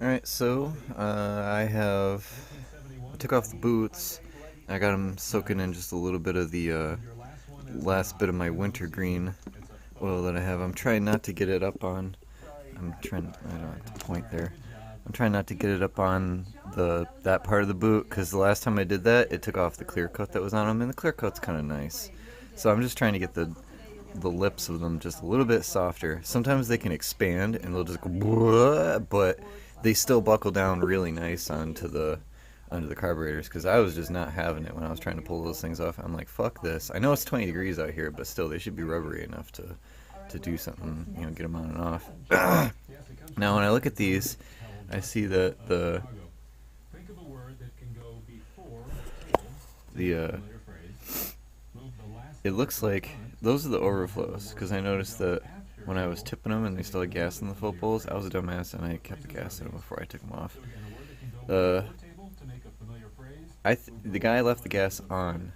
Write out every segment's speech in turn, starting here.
Alright, so I took off the boots. I got them soaking in just a little bit of the last bit of my wintergreen oil that I have. I'm trying not to get it up on. I don't have to point there. I'm trying not to get it up on that part of the boot because the last time I did that, it took off the clear coat that was on them, and the clear coat's kind of nice. So I'm just trying to get the lips of them just a little bit softer. Sometimes they can expand and they'll just go, but they still buckle down really nice onto the carburetors, because I was just not having it when I was trying to pull those things off. I'm like, fuck this. I know it's 20 degrees out here, but still, they should be rubbery enough to do something, get them on and off. Now, when I look at these, I see that it looks like those are the overflows, because I noticed that when I was tipping them and they still had gas in the foot bowls, I was a dumbass and I kept the gas in them before I took them off. The guy left the gas on,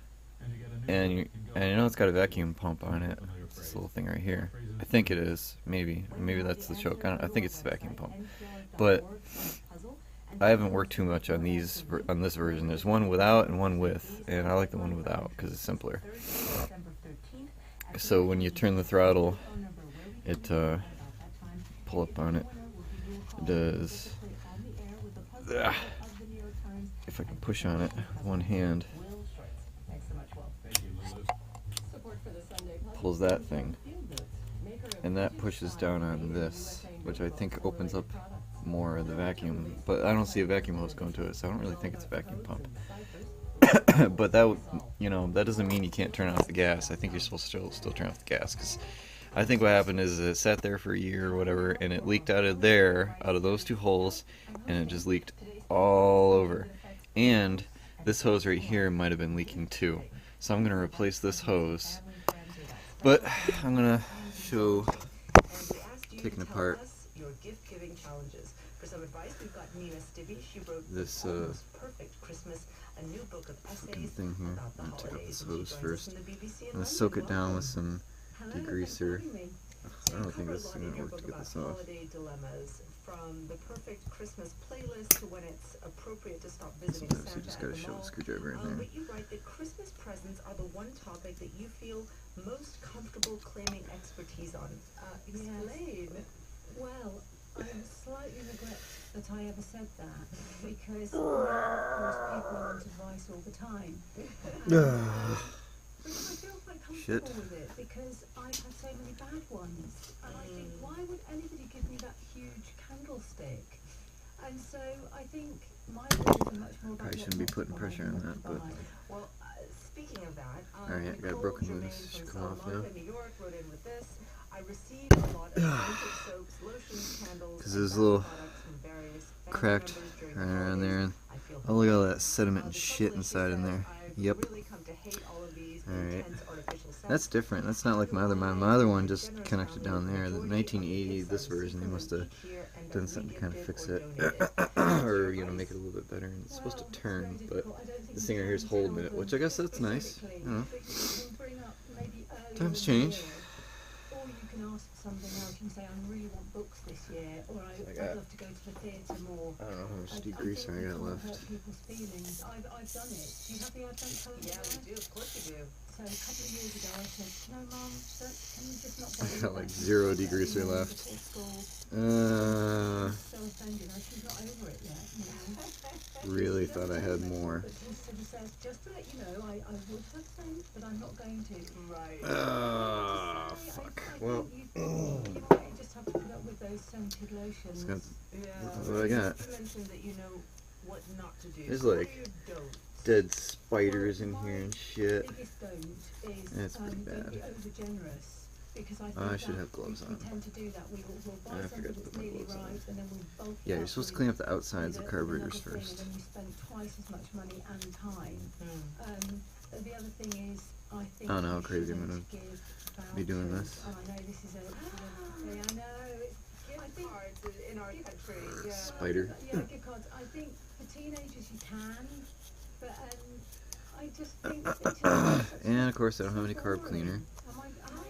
and I know it's got a vacuum pump on it. It's this little thing right here. I think it is. Maybe that's the choke. I think it's the vacuum pump. But I haven't worked too much on this version. There's one without and one with, and I like the one without because it's simpler. So when you turn the throttle, it pull up on it. It does. If I can push on it with one hand, pulls that thing, and that pushes down on this, which I think opens up more of the vacuum, but I don't see a vacuum hose going to it, so I don't really think it's a vacuum pump. But that doesn't mean you can't turn off the gas. I think you're supposed to still turn off the gas, because I think what happened is it sat there for a year or whatever, and it leaked out of those two holes, and it just leaked all over. And this hose right here might have been leaking too, so I'm going to replace this hose. But I'm going to show taking apart this fucking thing here. I'm going to take off this hose first. I'm going to soak it down with some degreaser. I don't think this is going to work to get this off. From the perfect Christmas playlist to when it's appropriate to stop visiting Santa. Sometimes you just gotta show the screwdriver in there. But you write that Christmas presents are the one topic that you feel most comfortable claiming expertise on. Explain. Yes. Well, I slightly regret that I ever said that, because of course people want advice all the time. But I feel quite comfortable with it because I've had so many bad ones, and I think, why would anybody give me that huge candlestick? And so I think my videos are much more about. Probably shouldn't be putting pressure on that, but. Well, speaking of that, alright, I got it broken loose. Should come off now. I received a lot of soaps, lotions, candles, because there's a little cracked right around there, and oh, look at all that sediment and shit inside in there. Yep. Alright. That's different. That's not like my other one. My other one just connected down there. The 1980, this version, they must have done something to kind of fix it. Or, make it a little bit better. And it's supposed to turn, but this thing right here is holding it, which I guess that's nice. I don't know. Times change. Or you can ask for something else. You can say, I really want books this year, or I'd love to go to the theatre more. I don't know how much degreaser I got left. Hurt people's feelings. I've done it. Do you have the advent calendar? Yeah, we do. Of course we do. So a couple of years ago I said, no Mum, can you just not I got like 0 degreaser left. So offended. She's not over it yet, Really thought I had more. But she says, just to let you know, I would have sent, but I'm not going to. Right. Fuck. Well. You might just have to put up with those scented lotions. That's what I got. That you know what not to do. There's like dead spiders in here and shit. The biggest don't is That's pretty bad. be over-generous. Because I think I should have gloves on. We tend to do that. We'll buy I something forgot to that's put my nearly gloves on. right, and then we'll bulk Yeah, it you're up supposed to with clean up the outsides of carburetors another thing, first. and then you spend twice as much money and time. The other thing is, I think I don't know how you crazy I'm shouldn't gonna give be doing vouchers. this. Oh, I know this is a I know. I think Cards in our country. Yeah. Spider. Yeah, gift cards. I think for teenagers you can, but I just think it's And of course I don't have any carb cleaner. Am I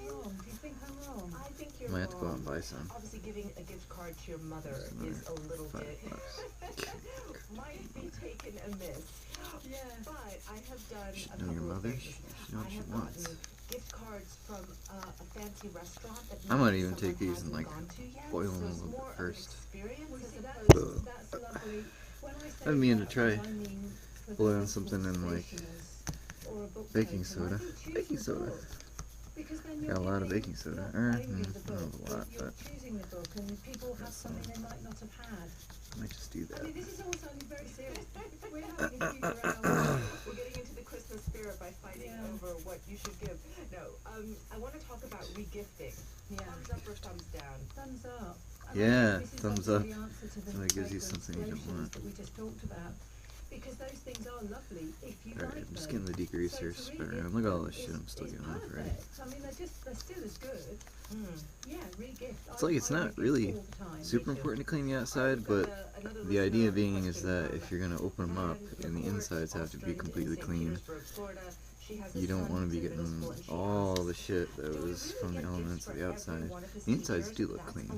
wrong? Do you think I'm wrong? I think your Might have to go out mom. and buy some. Obviously, giving a gift card to your mother is a little bit might be taken amiss. Yeah. But I have done Should a know your couple of mother. things. She should know I what she have wants. gotten gift cards from a fancy restaurant that I might maybe even take someone these and hasn't like gone to yet. boil So them a it's little more bit of an first. experience Well, as see, opposed that's lovely. When I say I've been meaning to that, try I mean for boiling the something in like stationers or a book baking token, I soda. think choose Baking the soda. book. Because then Got you're a lot of giving baking soda. not Or, only the not book, a lot, you're but choosing the book, and people have Got some. something they might not have had. I might just do I that. mean, this is all sounding very serious. We're having a few hours. we're getting into the Christmas spirit by fighting Yeah. over what you should give. No, I want to talk about regifting. Yeah. Thumbs up or thumbs down? Thumbs up. Yeah, This is thumbs also up. the answer to the Somebody gives you fragrance something you don't lotions want. that we just talked about. Because those things are lovely if you Alright, like I'm just them. getting the degreaser So to spit regift around. Look at all them this shit I'm still is getting off already. perfect. I mean, they're still as good. Yeah, regift. It's like it's not really super important to clean the outside, but the idea being is that if you're going to open them up and the insides have to be completely clean, you don't want to be getting all the shit that was from the elements of the outside. The insides do look clean.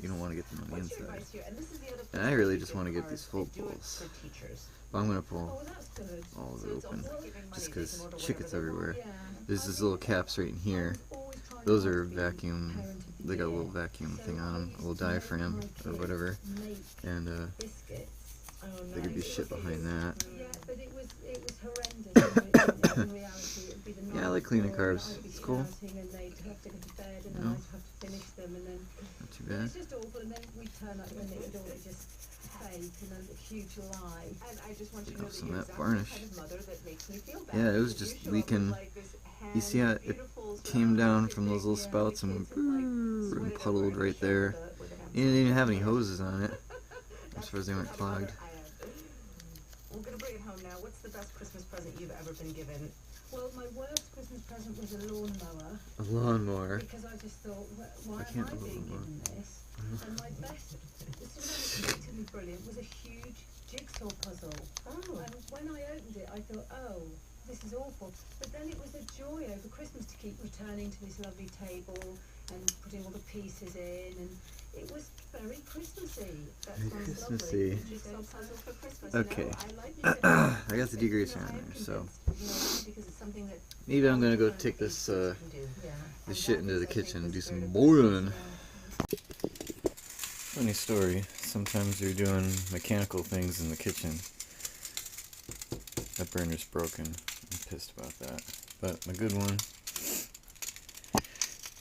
You don't want to get them on the inside. And I really just want to get these full pulls. But I'm going to pull all of it open just because shit gets everywhere. There's these little caps right in here. Those are vacuum, they got a little vacuum thing on them, a little diaphragm or whatever, and there could be shit behind that. Yeah, but it was horrendous in reality. It would be the Yeah, I night like cleaning before, carbs. and I'd be It's cool. shouting, and they'd have to go to bed, and then No. I'd have to finish them, and then Not too it bad. was just awful. And then we'd turn up, and it would all just fake, and then a huge lie. And I just want you to know that Some you're of that exactly the varnish. kind of mother that makes me feel bad. Yeah, it was because just you show up with, leaking. like, this You see how it beautiful came down surrounding from those little picnic, spouts and kids have, like, and sweated puddled over right a there. shirt with a You didn't even have any hamster. hoses on it. As far as they weren't That's the kind of clogged. mother I am. We're gonna bring it home now. What's the best Christmas present you've ever been given? Well, my worst Christmas present was a lawnmower. A lawnmower. Because I just thought, why I am can't I have a being lawnmower. given this? And my best, this was unexpectedly brilliant, was a huge jigsaw puzzle. Oh. And when I opened it, I thought, oh, this is awful. But then it was a joy over Christmas to keep returning to this lovely table and putting all the pieces in, and it was very Christmassy. That Very sounds Christmassy. lovely. Jigsaw puzzle for Christmas. Okay. No, I like it. I got the degreaser No, on I am there, so convinced, because it's something that maybe I'm gonna go all take this kids can do. Yeah. this And shit that into was, the I think, kitchen and the do spirit some of boiling. Christmas, Funny story. Sometimes you're doing mechanical things in the kitchen. That burner's broken. I'm pissed about that. But my good one,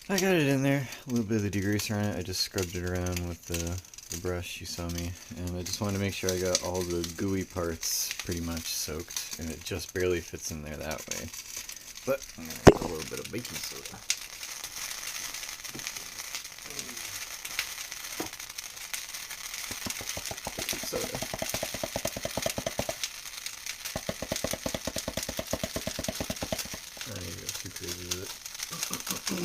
I got it in there. A little bit of the degreaser on it. I just scrubbed it around with the brush you saw me. And I just wanted to make sure I got all the gooey parts pretty much soaked. And it just barely fits in there that way. But I'm going to put a little bit of baking soda. Soda. I need to go too crazy with it.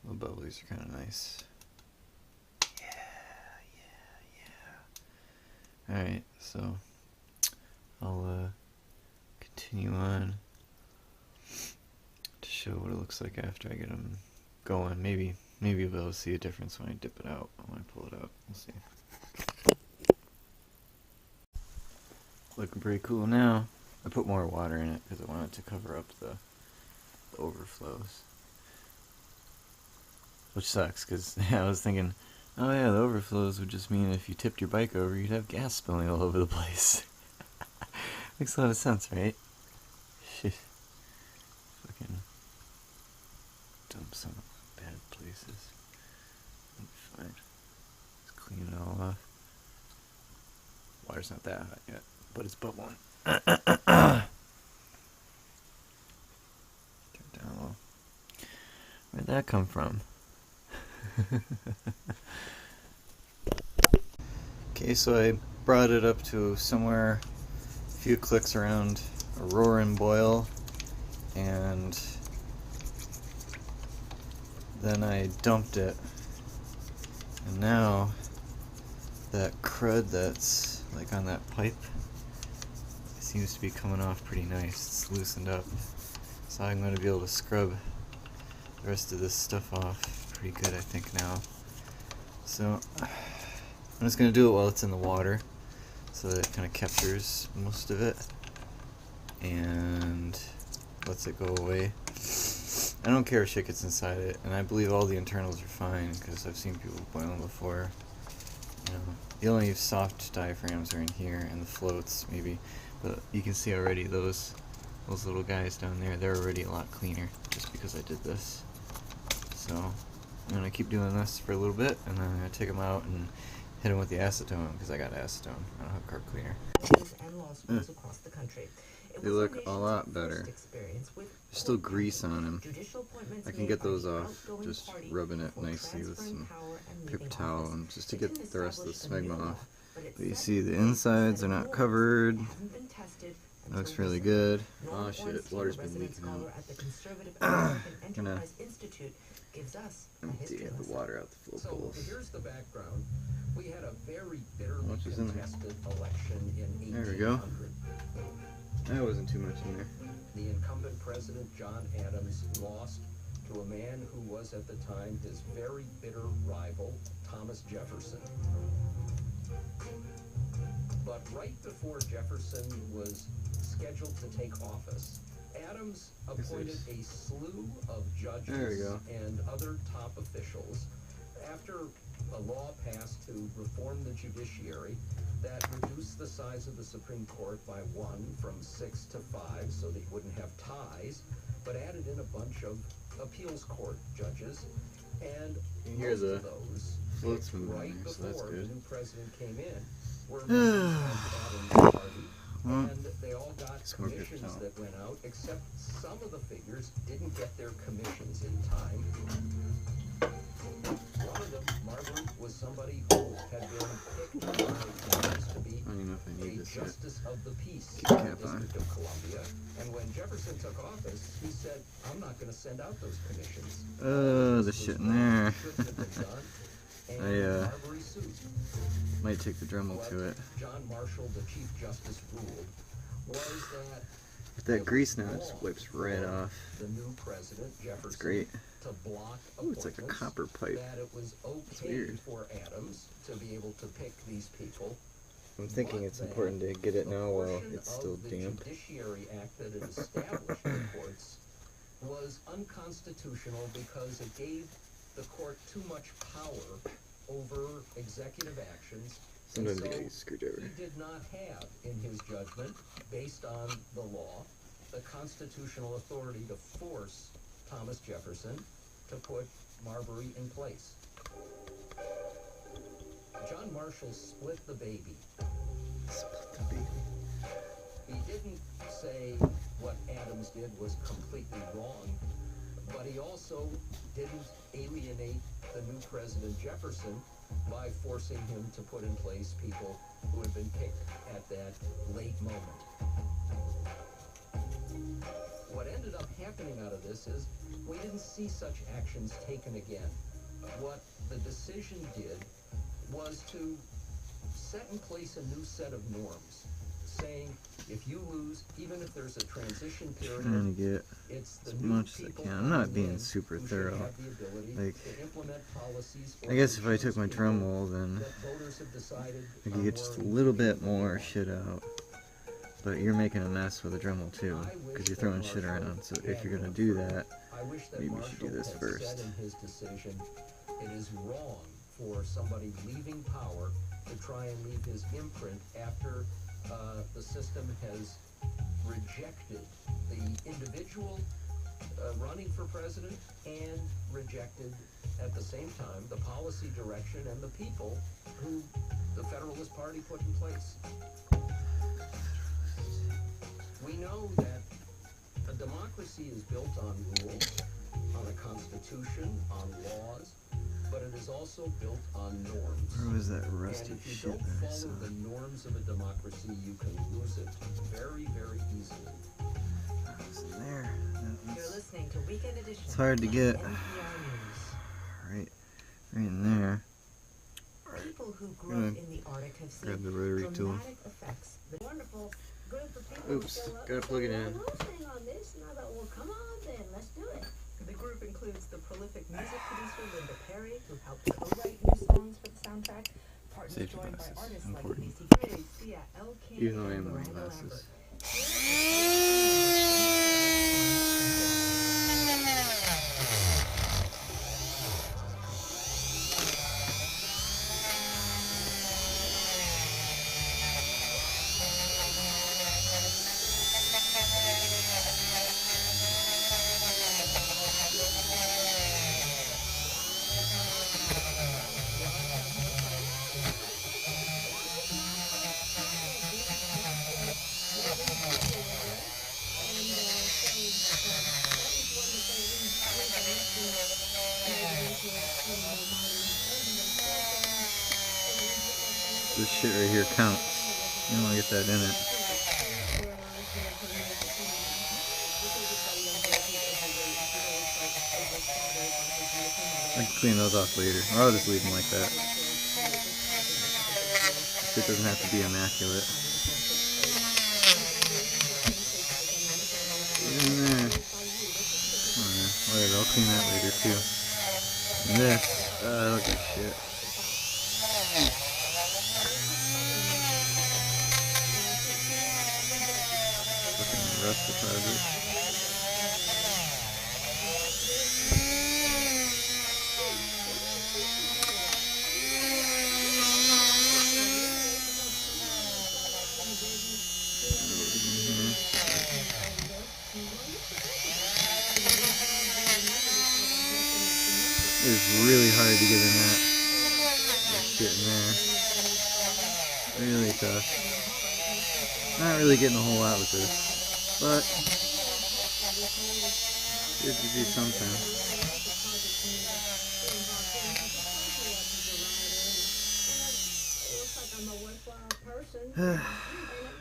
Little bubblies are kind of nice. Yeah. Alright, so I'll continue on to show what it looks like after I get them going. Maybe you'll be able to see a difference when I dip it out, when I pull it out. We'll see. Looking pretty cool now. I put more water in it because I wanted to cover up the overflows. Which sucks, because I was thinking, oh yeah, the overflows would just mean if you tipped your bike over, you'd have gas spilling all over the place. Makes a lot of sense, right? Shit. Fucking dump some bad places. It'll be fine. Just clean it all off. Water's not that hot yet, but it's bubbling. Turn it down a little. Where'd that come from? Okay, so I brought it up to somewhere a few clicks around a roaring boil, and then I dumped it, and now that crud that's like on that pipe seems to be coming off pretty nice. It's loosened up. So I'm going to be able to scrub the rest of this stuff off pretty good, I think, now. So I'm just going to do it while it's in the water so that it kind of captures most of it and lets it go away. I don't care if shit gets inside it, and I believe all the internals are fine because I've seen people boil them before. You know, the only soft diaphragms are in here and the floats maybe, but you can see already those little guys down there, they're already a lot cleaner just because I did this. So I'm gonna keep doing this for a little bit, and then I'm gonna take them out and hit them with the acetone because I got acetone. I don't have carb cleaner. And law schools across the country. They look a lot better. There's still grease on them. I can get those off just rubbing it nicely with some paper towel and just to get the rest of the smegma off. But you see the insides are not covered. That looks really good. Oh shit, water's been leaking out. Gonna empty the water out the full bowl. Here's the background. We had a very bitterly Much is in there. contested election in 1800. There we go. That wasn't too much in there. The incumbent president, John Adams, lost to a man who was at the time his very bitter rival, Thomas Jefferson. But right before Jefferson was scheduled to take office, Adams appointed a slew of judges and other top officials after a law passed to reform the judiciary that reduced the size of the Supreme Court by 1 from 6 to 5 so that you wouldn't have ties, but added in a bunch of appeals court judges, and most of those floats moving right there, so that's before the good. new president came in were members of Adams' party, and they all got commissions that went out, except some of the figures didn't get their commissions in time. One of them, Marbury, was somebody who had been picked by Congress to be I don't even know if I need a this yet. justice of the peace Keep the in the cap on. District of Columbia. And when Jefferson took office, he said, I'm not going to send out those commissions. The shit in there. Shouldn't have been done. And Marbury sued. Might take the Dremel to it. John Marshall, the Chief Justice, ruled was that With that grease now, it just wipes right off. the new president, Jefferson, It's great. to block Ooh, it's like a appointments, copper pipe. that it was okay weird. for Adams to be able to pick these people. I'm thinking But it's then important to get it a now while portion it's still of the damp. Judiciary Act that had established the courts was unconstitutional because it gave the court too much power over executive actions. And Sometimes you so gotta use a screwdriver. he did not have, in his judgment, based on the law, the constitutional authority to force Thomas Jefferson to put Marbury in place. John Marshall split the baby. Split the baby. He didn't say what Adams did was completely wrong, but he also didn't alienate the new President Jefferson by forcing him to put in place people who had been picked at that late moment. What ended up happening out of this is we didn't see such actions taken again. What the decision did was to set in place a new set of norms, saying if you lose, even if there's a transition period, Trying to get it's the as new much as I people can. I'm not coming being in super who should thorough. have the ability Like, to implement policies I guess if I or took my choose Dremel, then that voters have decided I are could get just a more little bit more shit out. But you're making a mess with a Dremel too, because you're throwing shit around. So if you're gonna do that, I wish that maybe you should do Marshall this had first. said in his decision, it is wrong for somebody leaving power to try and leave his imprint after the system has rejected the individual running for president and rejected at the same time the policy direction and the people who the Federalist Party put in place. We know that a democracy is built on rules, on a constitution, on laws, but it is also built on norms. where was that rusty And if you shit don't that I saw? follow the norms of a democracy, you can lose it very, very easily. That was in there. You're listening to Weekend Edition. It's hard to get. NPR News. Right in there. People who grew Gonna up in the Arctic have grab seen the rotary tool. dramatic effects. The wonderful. group of people Oops, show up gotta and plug say, it in. "Well, we'll sing on this," and I thought, well, come on then, let's do it. The group includes the prolific music producer Linda Perry, who helped co-write new songs for the soundtrack. Partners Safety joined by glasses, artists like important. Macy Gray, Sia Elkin, Even though I and am wearing Miranda glasses. Lambert. This shit right here counts. You don't want to get that in it. I can clean those off later, or I'll just leave them like that. Shit doesn't have to be immaculate. In there. Whatever, I'll clean that later too. And this, I don't give a shit. Fucking rust deposit. It's really hard to get in that shit in there. Really tough. Not really getting a whole lot with this, but good to do something.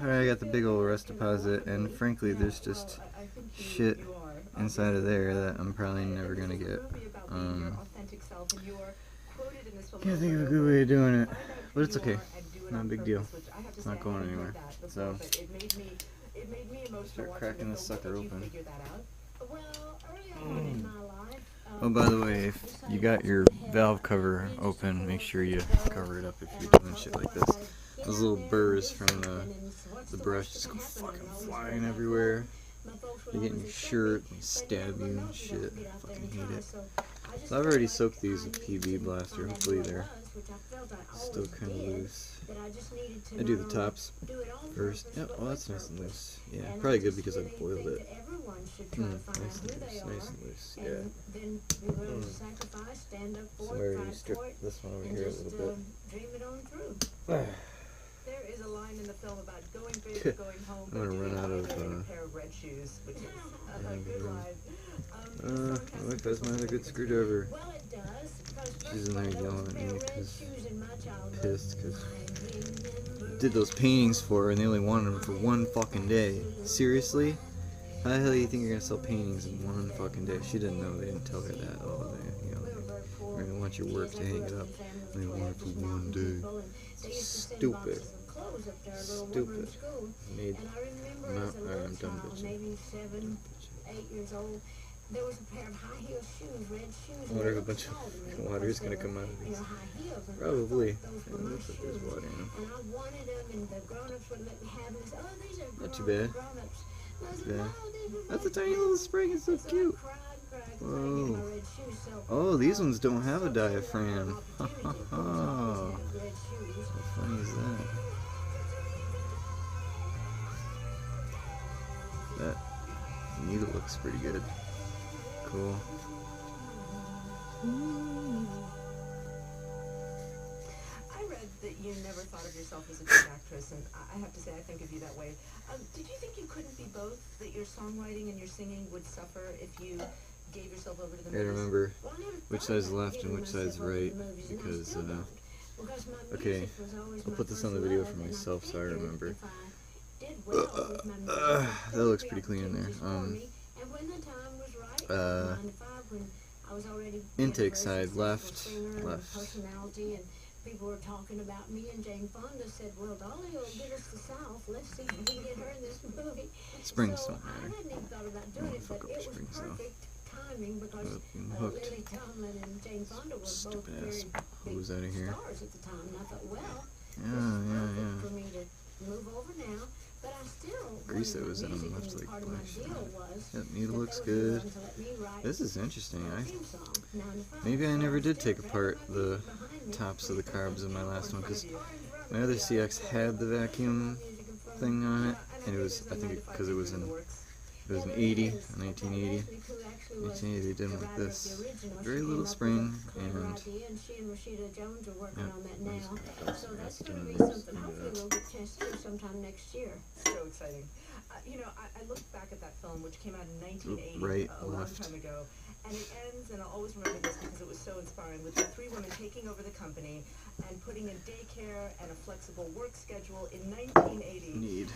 Alright, I got the big old rust deposit, and frankly, there's just shit inside of there that I'm probably never gonna get. Can't think of a good way of doing it, but it's okay. Not a big deal. It's not going anywhere. So, start cracking this sucker open. Oh, by the way, if you got your valve cover open, make sure you cover it up if you're doing shit like this. Those little burrs from the brush just go fucking flying everywhere. They get in your shirt, they stab you and shit. I fucking hate it. So I've already soaked these with PV Blaster. Hopefully they're still kind of loose. I do the tops first. Yep, oh that's nice and loose. Yeah, probably good because I boiled it. Nice and loose, yeah. So I already stripped this one over here a little bit. There is a line in the film about going big, going home. I'm gonna run out of a pair of red shoes, which is a good line. My wife has my other good screwdriver. She's in there yelling at me because I'm pissed because I did those paintings for her and they only wanted them for one fucking day. Seriously? How the hell do you think you're gonna sell paintings in one fucking day? She didn't know. They didn't tell her that. Oh, they really want your work to hang it up. They want it for one day. Stupid. Stupid. I'm done bitching. There was a pair of high heel shoes, red shoes. I wonder if a bunch of water is going to come out of these. Probably. Looks like there's water in them. And I wanted them, and the grown-ups would let me have them. Oh, these are not too bad. Yeah. That's a tiny little spring. It's so cute. Whoa. Oh, these ones don't have a diaphragm. Oh, how funny is that? That needle looks pretty good. Cool. I read that you never thought of yourself as a good actress, and I have to say I think of you that way. Did you think you couldn't be both? That your songwriting and your singing would suffer if you gave yourself over to the I movies? remember which side's left and which side's right because, okay, I'll put this on the video for myself so I remember. That looks pretty clean in there. Intake side, left. people were talking about me, and Jane Fonda said, well, Dolly will get us the South. Let's see if we can get her in this movie. Springs So don't I matter. hadn't even thought about doing it, but Fuck up it the was springs, though. perfect timing because I'm hooked. Lily Tomlin and Jane Fonda were both Stupid very ass big hose outta here. stars at the time. And I thought, well, Yeah, this is yeah, perfect yeah. for me to move over now. But I still Grease wanted that was my in 'em music, left, and like, part of my black shit deal on it. was Yep, that needle they looks would be good. willing to let me write This is interesting. a theme song, 9 to 5. Maybe I So never I'm did still take dragging apart my the music behind me. tops of the carbs in my last one, because Orange my other CX had the vacuum thing on it, and it was, I think, because it was an 80, a 1980. 1980 they did them like this. Very little spring, and she and Rashida Jones are working yeah, on that there's now. got So some that's acid going to in be there. something hopefully we'll get a chance to do sometime next year. So exciting. You know, I looked back at that film, which came out in 1980, Right, a long left. time ago, and it ends, and I'll always remember this because it was so inspiring, with the 3 women taking over the company and putting in daycare and a flexible work schedule in 1980. Need.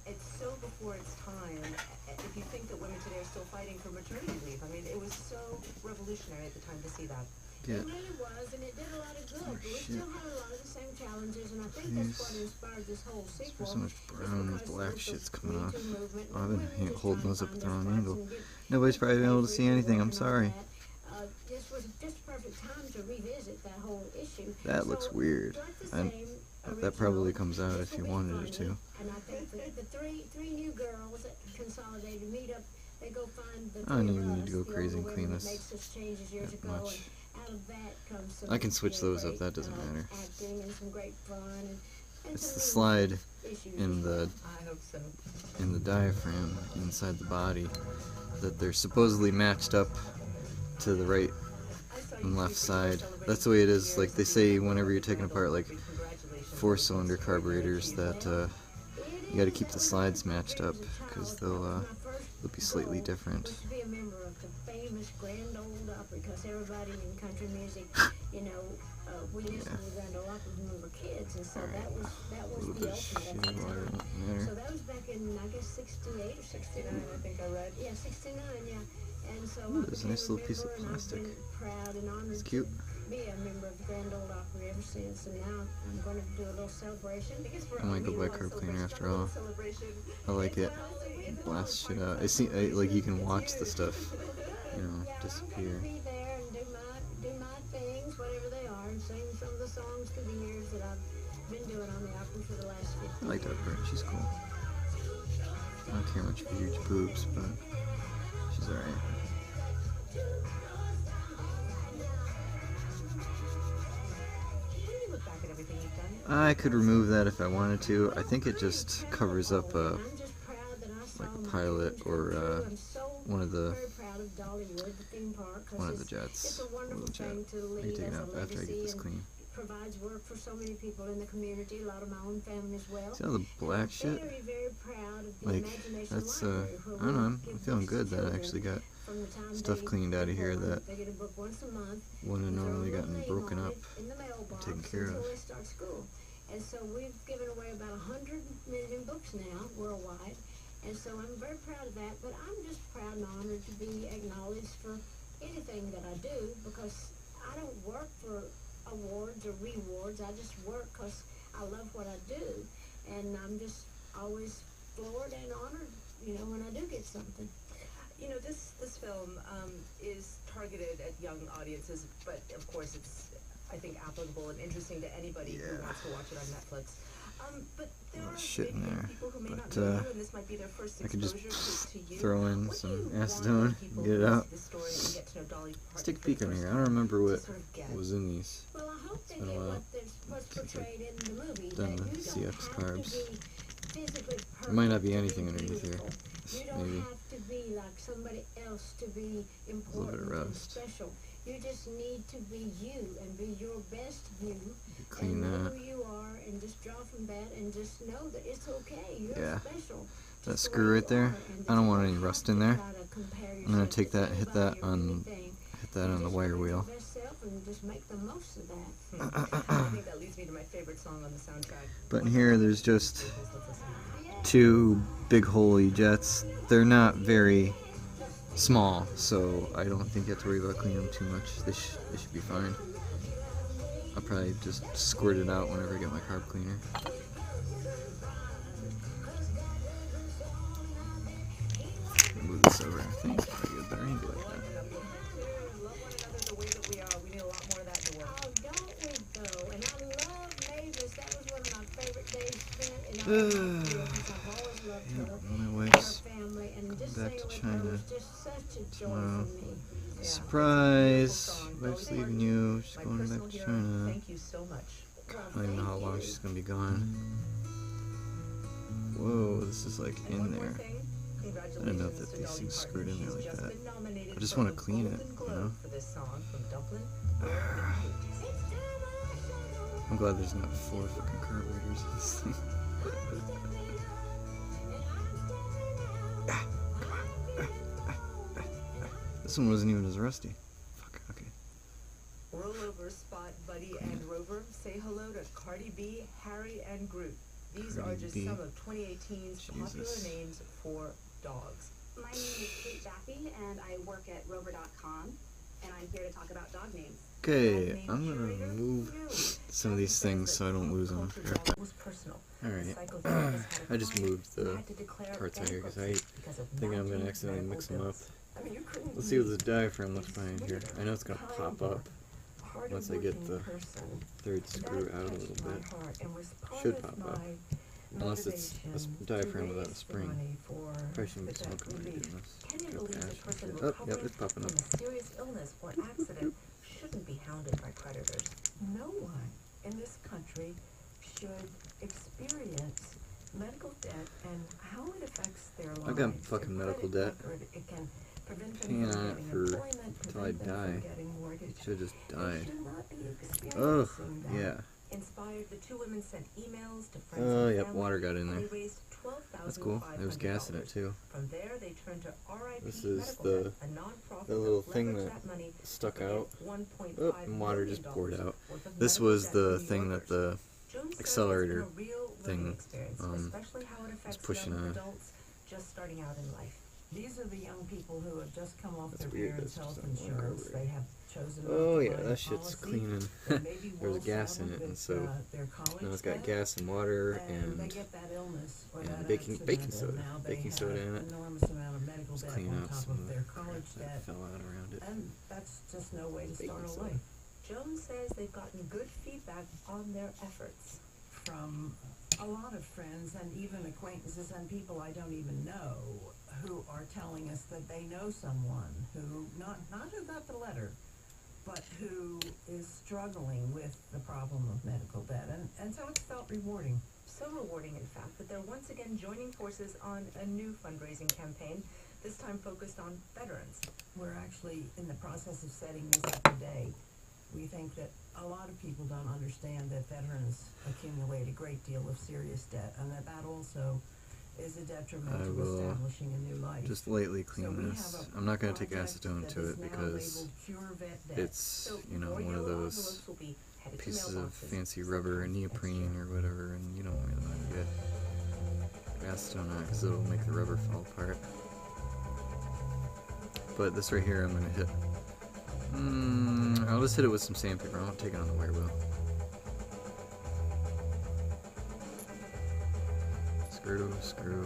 It's so before its time. If you think that women today are still fighting for maternity leave, I mean, it was so revolutionary at the time to see that. Get It really was, and it did a lot of good, but we shit. still had a lot of the same challenges, and I think that's what inspired this whole sequel. There's so much brown and black shit's coming off. Movement, Oh, I've been women just holding trying those to up at find the their wrong spots angle. and get Nobody's probably been able to papers see anything. I'm working on sorry. that. This was just a perfect time to revisit that whole issue. That looks So, weird. like the And same that probably original, comes out this if you will be wanted it funny, to. and I think the three new girls that consolidated meet up. They go find the I don't three even of need to us, go the crazy older and clean women that this made such changes years that ago, much. and out of that comes some I can switch really those up, great, that doesn't matter. acting and some great fun and It's some the new slide issues in as the well. I hope so. in the diaphragm inside the body that they're supposedly matched up to the right I saw and you left two side. celebrating That's the way it 50 is. Like years they of say being whenever you're a taking apart like congratulations. 4-cylinder carburetors that you got to keep the slides matched up because they'll be slightly different. Was to be a member of the famous Grand Ole Opry, because everybody in country music, you know, we listened to the Grand Ole Opry when we were kids, and so that was A little the bit of ultimate at shitty the water time. in there. So that was back in, I guess, 68 or 69, I think I read. Yeah, 69, yeah. And so Ooh, I there's a became nice little piece of member, and I've plastic. been proud and honored It's cute. to be a member of the Grand Ole Opry ever since, and now I'm going to do a little celebration. I might go buy carb cleaner after all. I like it. Blast shit out. Like you can watch the stuff, you know, Yeah, disappear. I'm going to be there and do my things, whatever they are, and sing some of the songs through the years that I've been doing on the Opry for the last 50 I like that years. part. She's cool. I don't care much for huge boobs, but she's alright. When you look back at everything you've done, I could remove that if I wanted to. I think it just covers up I'm just proud that I saw like a my pilot dreams come or true. I'm so one of the very proud of Dollywood, the theme park, 'cause one of the it's jets. a wonderful Little jet. thing to I can leave take it as a out after I get this legacy, and clean. provides work for so many people in the community, a lot of my own family as well. See all the black shit? Very, very proud of the Like, Imagination that's Library, where I don't know, we I'm give feeling books to good that I children actually got from the time stuff they cleaned out of here born. that They get a book once a month. wouldn't have With their normally little gotten name broken on up. it in the mailbox taken care until of. they start school. And so we've given away about 100 million books now worldwide. And so I'm very proud of that, but I'm just proud and honored to be acknowledged for anything that I do, because I don't work for awards or rewards. I just work because I love what I do, and I'm just always floored and honored, you know, when I do get something. you know, this film is targeted at young audiences, but of course it's, I think, applicable and interesting to anybody who Yeah. wants to watch it on Netflix. But there A lot are of shit in maybe there, people who may not but, know you, and this might be their first I could just exposure to you. throw in What do some you want acetone people and get it who out. see the story and get to know Dolly Let's take a Parton peek for in the here. I first don't time remember to what sort of get? was in these. Well, I hope they been a get while what's since I portrayed in the movie. done That the you CX don't carbs. have to be physically perfect. There might not be to anything underneath here. beautiful. You don't Maybe. have to be like somebody else to be important of and rust. special. You just need to be you and be your best you. Clean and know that. who you are, and just draw from that, and just know that it's okay. You're Yeah. special. That just the screw way right you there, are, and I don't you want don't any have rust to in there. try to compare I'm gonna yourself take to that, hit anybody that or on anything. hit that You on the just wire be wheel. your best self and just make the most of that. I think that leads me to my favorite song on the soundtrack. But in here there's just Let's listen. two big holy jets. They're not very small, so I don't think you have to worry about cleaning them too much. They should be fine. I'll probably just squirt it out whenever I get my carb cleaner. Move this over. I think it's probably a better angle like that. Love one another the way that we are. We need a lot more of that in the world. Oh, don't we though? And I love Mavis. That was one of my favorite days spent in all my field because I've always loved her My and her wife's family. And just back singing to with China her was just such a joy tomorrow. for me. Yeah, Surprise! it's a beautiful song. Wife's Dolly leaving Parton, you. She's my going personal back to hero. China. Thank you so much. I don't even know how long she's gonna be gone. Whoa, this is like And in one more there. thing. I don't know if Congratulations that to these Dolly things Parton. screwed in there She's like just that. been nominated I just for wanna the clean it, Golden you Globe know? for this song from Dublin. I'm glad there's not 4 fucking carburetors in this thing. This one wasn't even as rusty. Fuck, okay. Rollover, Spot, Buddy, and Rover. Say hello to Cardi B, Harry, and Groot. These Cardi are just B. some of 2018's popular Jesus. names for dogs. My name is Kate Baffy, and I work at rover.com, and I'm here to talk about dog names. Okay, I'm gonna remove some of these things so I don't lose them. Here. Alright, I just moved the parts out here because I think I'm gonna accidentally mix them up. Let's see what the diaphragm looks behind here. I know it's gonna pop up once I get the third screw out a little bit. Should pop up. Unless it's a diaphragm without a spring. Probably shouldn't be smoking when you're doing this. Oh, yep, it's popping up. Serious illness or accident shouldn't be hounded by predators. No one in this country should experience medical debt and how it affects their lives. I've got fucking medical debt. It can prevent them Paying from on it getting for employment, until I prevent them from die. getting mortgage. Should've just They died. should not be Oh, experiencing that. yeah. Inspired, the two women sent emails to friends Oh, and yep, family, water got in and there. they raised $12,500. That's cool. There was gas in it too. From there, they turned to RIP This is Medical the- Debt, a nonprofit the little that thing leveraged that money stuck to out. raise $1.5 Oh, and water just million poured out. worth of This medical was debt the to New thing that Yorkers. the Jones said accelerator it's been a real thing, learning experience, especially how it affects pushing young on. adults just starting out in life. These are the young people who have just come off That's their weird, parents' that's health just not one insurance. carburetor. They have chosen Oh not to yeah, buy a that shit's policy. cleaning. They may be There was well gas in it, settled and with, so their college now it's got debt, gas and water and they and get that illness or and that baking accident, soda. and now they Baking have soda in it. enormous amount of medical Just debt clean on out top some of of the their crap college that debt, fell out around it. and that's just no way to Baking start a soda. life. Jones says they've gotten good feedback on their efforts. From a lot of friends and even acquaintances and people I don't even know who are telling us that they know someone who, not who got the letter, but who is struggling with the problem of medical debt, and so it's felt rewarding. So rewarding, in fact, that they're once again joining forces on a new fundraising campaign, this time focused on veterans. We're actually in the process of setting this up today. We think that a lot of people don't understand that veterans accumulate a great deal of serious debt, and that also is a detriment I to will establishing a new life. Just lightly So clean we this. have a I'm not gonna take project acetone that to is it now because labeled Cure Vet Debt. it's, So you know, more one of yellow those envelopes will be headed to pieces of mailboxes. fancy rubber and neoprene or whatever, and you don't really want to get acetone on it because it'll make the rubber fall apart. But this right here I'm gonna hit. I'll just hit it with some sandpaper. I won't take it on the wire wheel. Screw, screw,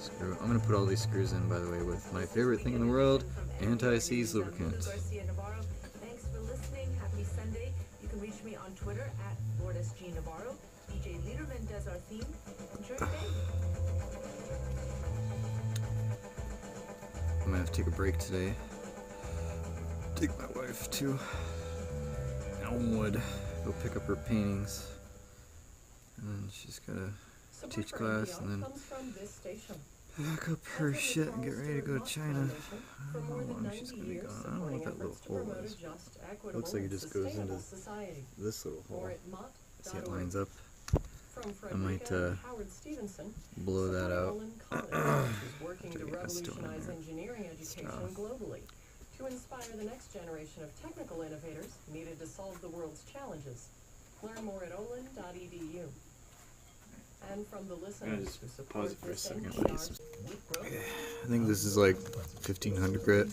screw. I'm gonna put all these screws in, by the way, with my favorite thing in the world, anti-seize lubricant. Thanks for listening. Happy Sunday. You can reach me on Twitter at LordSGNavarro. DJ Liederman does our theme. Enjoy your day. I'm gonna have to take a break today. Take my wife to Elmwood, go pick up her paintings, and then she's gotta teach class, and then pack up her shit and get ready to go to China. I don't know how long she's gonna be gone. I don't know what that little hole is. Looks like it just goes into this little hole. See, it lines up. I might blow that out. Working to revolutionize engineering education globally, to inspire the next generation of technical innovators needed to solve the world's challenges. Learn more at olin.edu. And from the listeners who support this NPR, I think this is like 1500 grit.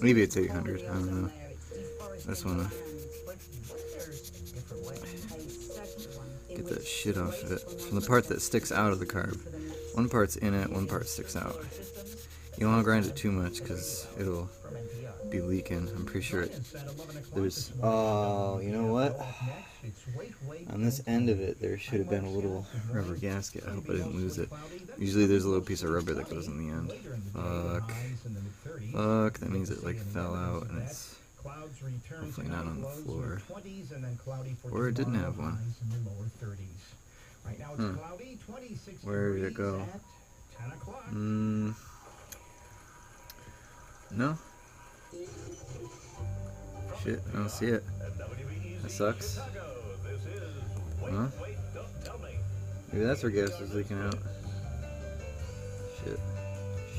Maybe it's 800. I don't know. I just wanna get that shit off of it. From the part that sticks out of the carb. One part's in it, one part sticks out. You don't want to grind it too much because it'll be leaking. I'm pretty sure there's... Oh, you know what? On this end of it, there should have been a little rubber gasket. I hope I didn't lose it. Usually there's a little piece of rubber that goes in the end. Fuck. Fuck, that means it like fell out and it's hopefully not on the floor. Or it didn't have one. Where did it go? No? Shit, I don't see it. That sucks. Huh? Maybe that's where gas is leaking out. Shit.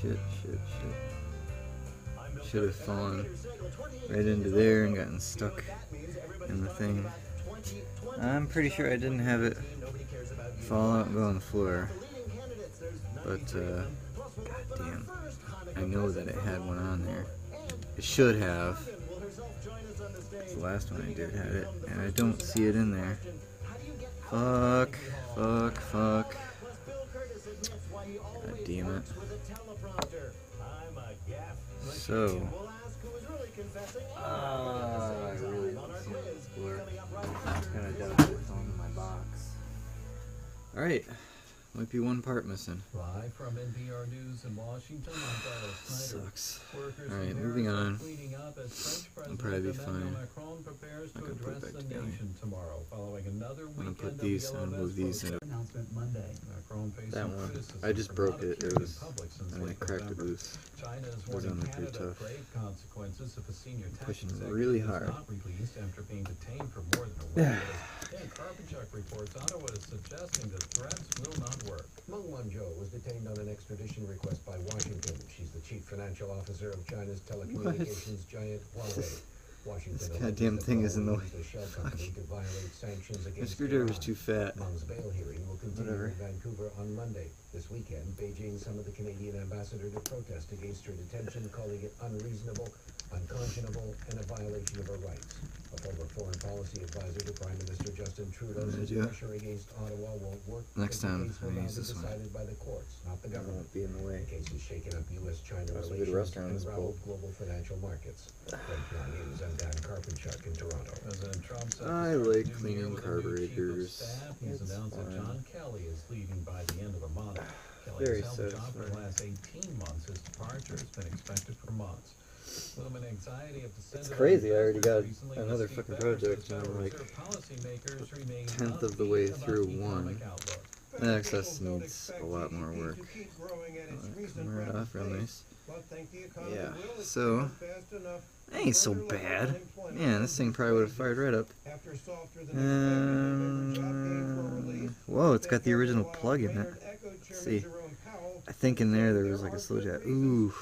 Shit, shit, shit. Should have fallen right into there and gotten stuck in the thing. I'm pretty sure I didn't have it fall out and go on the floor. But, goddamn. I know that it had one on there. It should have. The last one I did had it, and I don't see it in there. Fuck, fuck, fuck. God damn it. So, I really don't see it on the floor. Kind of doubt it's on my box. Alright. Might be one part missing. Live from NPR News in Washington, I'm Carlos Snyder. Sucks. Workers Alright, in moving Paris are on. cleaning up as French I'll probably be President fine. Emmanuel Macron prepares I'm to gonna put it address back the together. nation tomorrow, following another I'm gonna weekend put of these yellow and vest move these in. Announcement Monday. Macron facing That one. criticism I just for broke not it. It appearing in was... public since I mean, I late cracked it November. loose. China is It was warning on there pretty Canada of tough. grave consequences if a senior tech Pushing executive really is hard. not released after being detained for more than a week. And Carb reports Ottawa is suggesting that threats will not work. Meng Wanzhou was detained on an extradition request by Washington. She's the chief financial officer of China's telecommunications giant Huawei. Washington This goddamn thing is in the way. the shell company to violate sanctions My against screwdriver's Iran. too fat. Meng's bail hearing will continue Whatever. in Vancouver on Monday. This weekend, Beijing summoned the Canadian ambassador to protest against her detention, calling it unreasonable, unconscionable, and a violation of her rights. A former foreign policy advisor to Prime Minister Justin Trudeau says Yeah. pressure against Ottawa won't work. Next because the time, case will I now use be this one. decided by the courts, not the It government. won't be in the way. The case has shaken up U.S.-China That's a good relations restaurant, and this routed boat. global financial markets. From NPR News, I'm Dan Carpenchuk in Toronto. President Trump said I to start like the new cleaning year with a new chief of carburetors. staff. He's It's announced that fine. John Kelly is leaving by the end of the month. Kelly Very has held the job for the satisfying. last 18 months. His departure has been expected for months. Looming anxiety of It's descendant crazy, I already got recently another Steve fucking Becker project, says and I'm Federal like Reserve policymakers remain 10th of the way upbeat through about economic one. outlook. Access needs a lot more work. Come right off, real nice. Yeah, so, ain't so bad. Man, this thing probably would have fired right up. Whoa, it's got the original plug in it. Let's see. I think in there was like a slow jet. Ooh.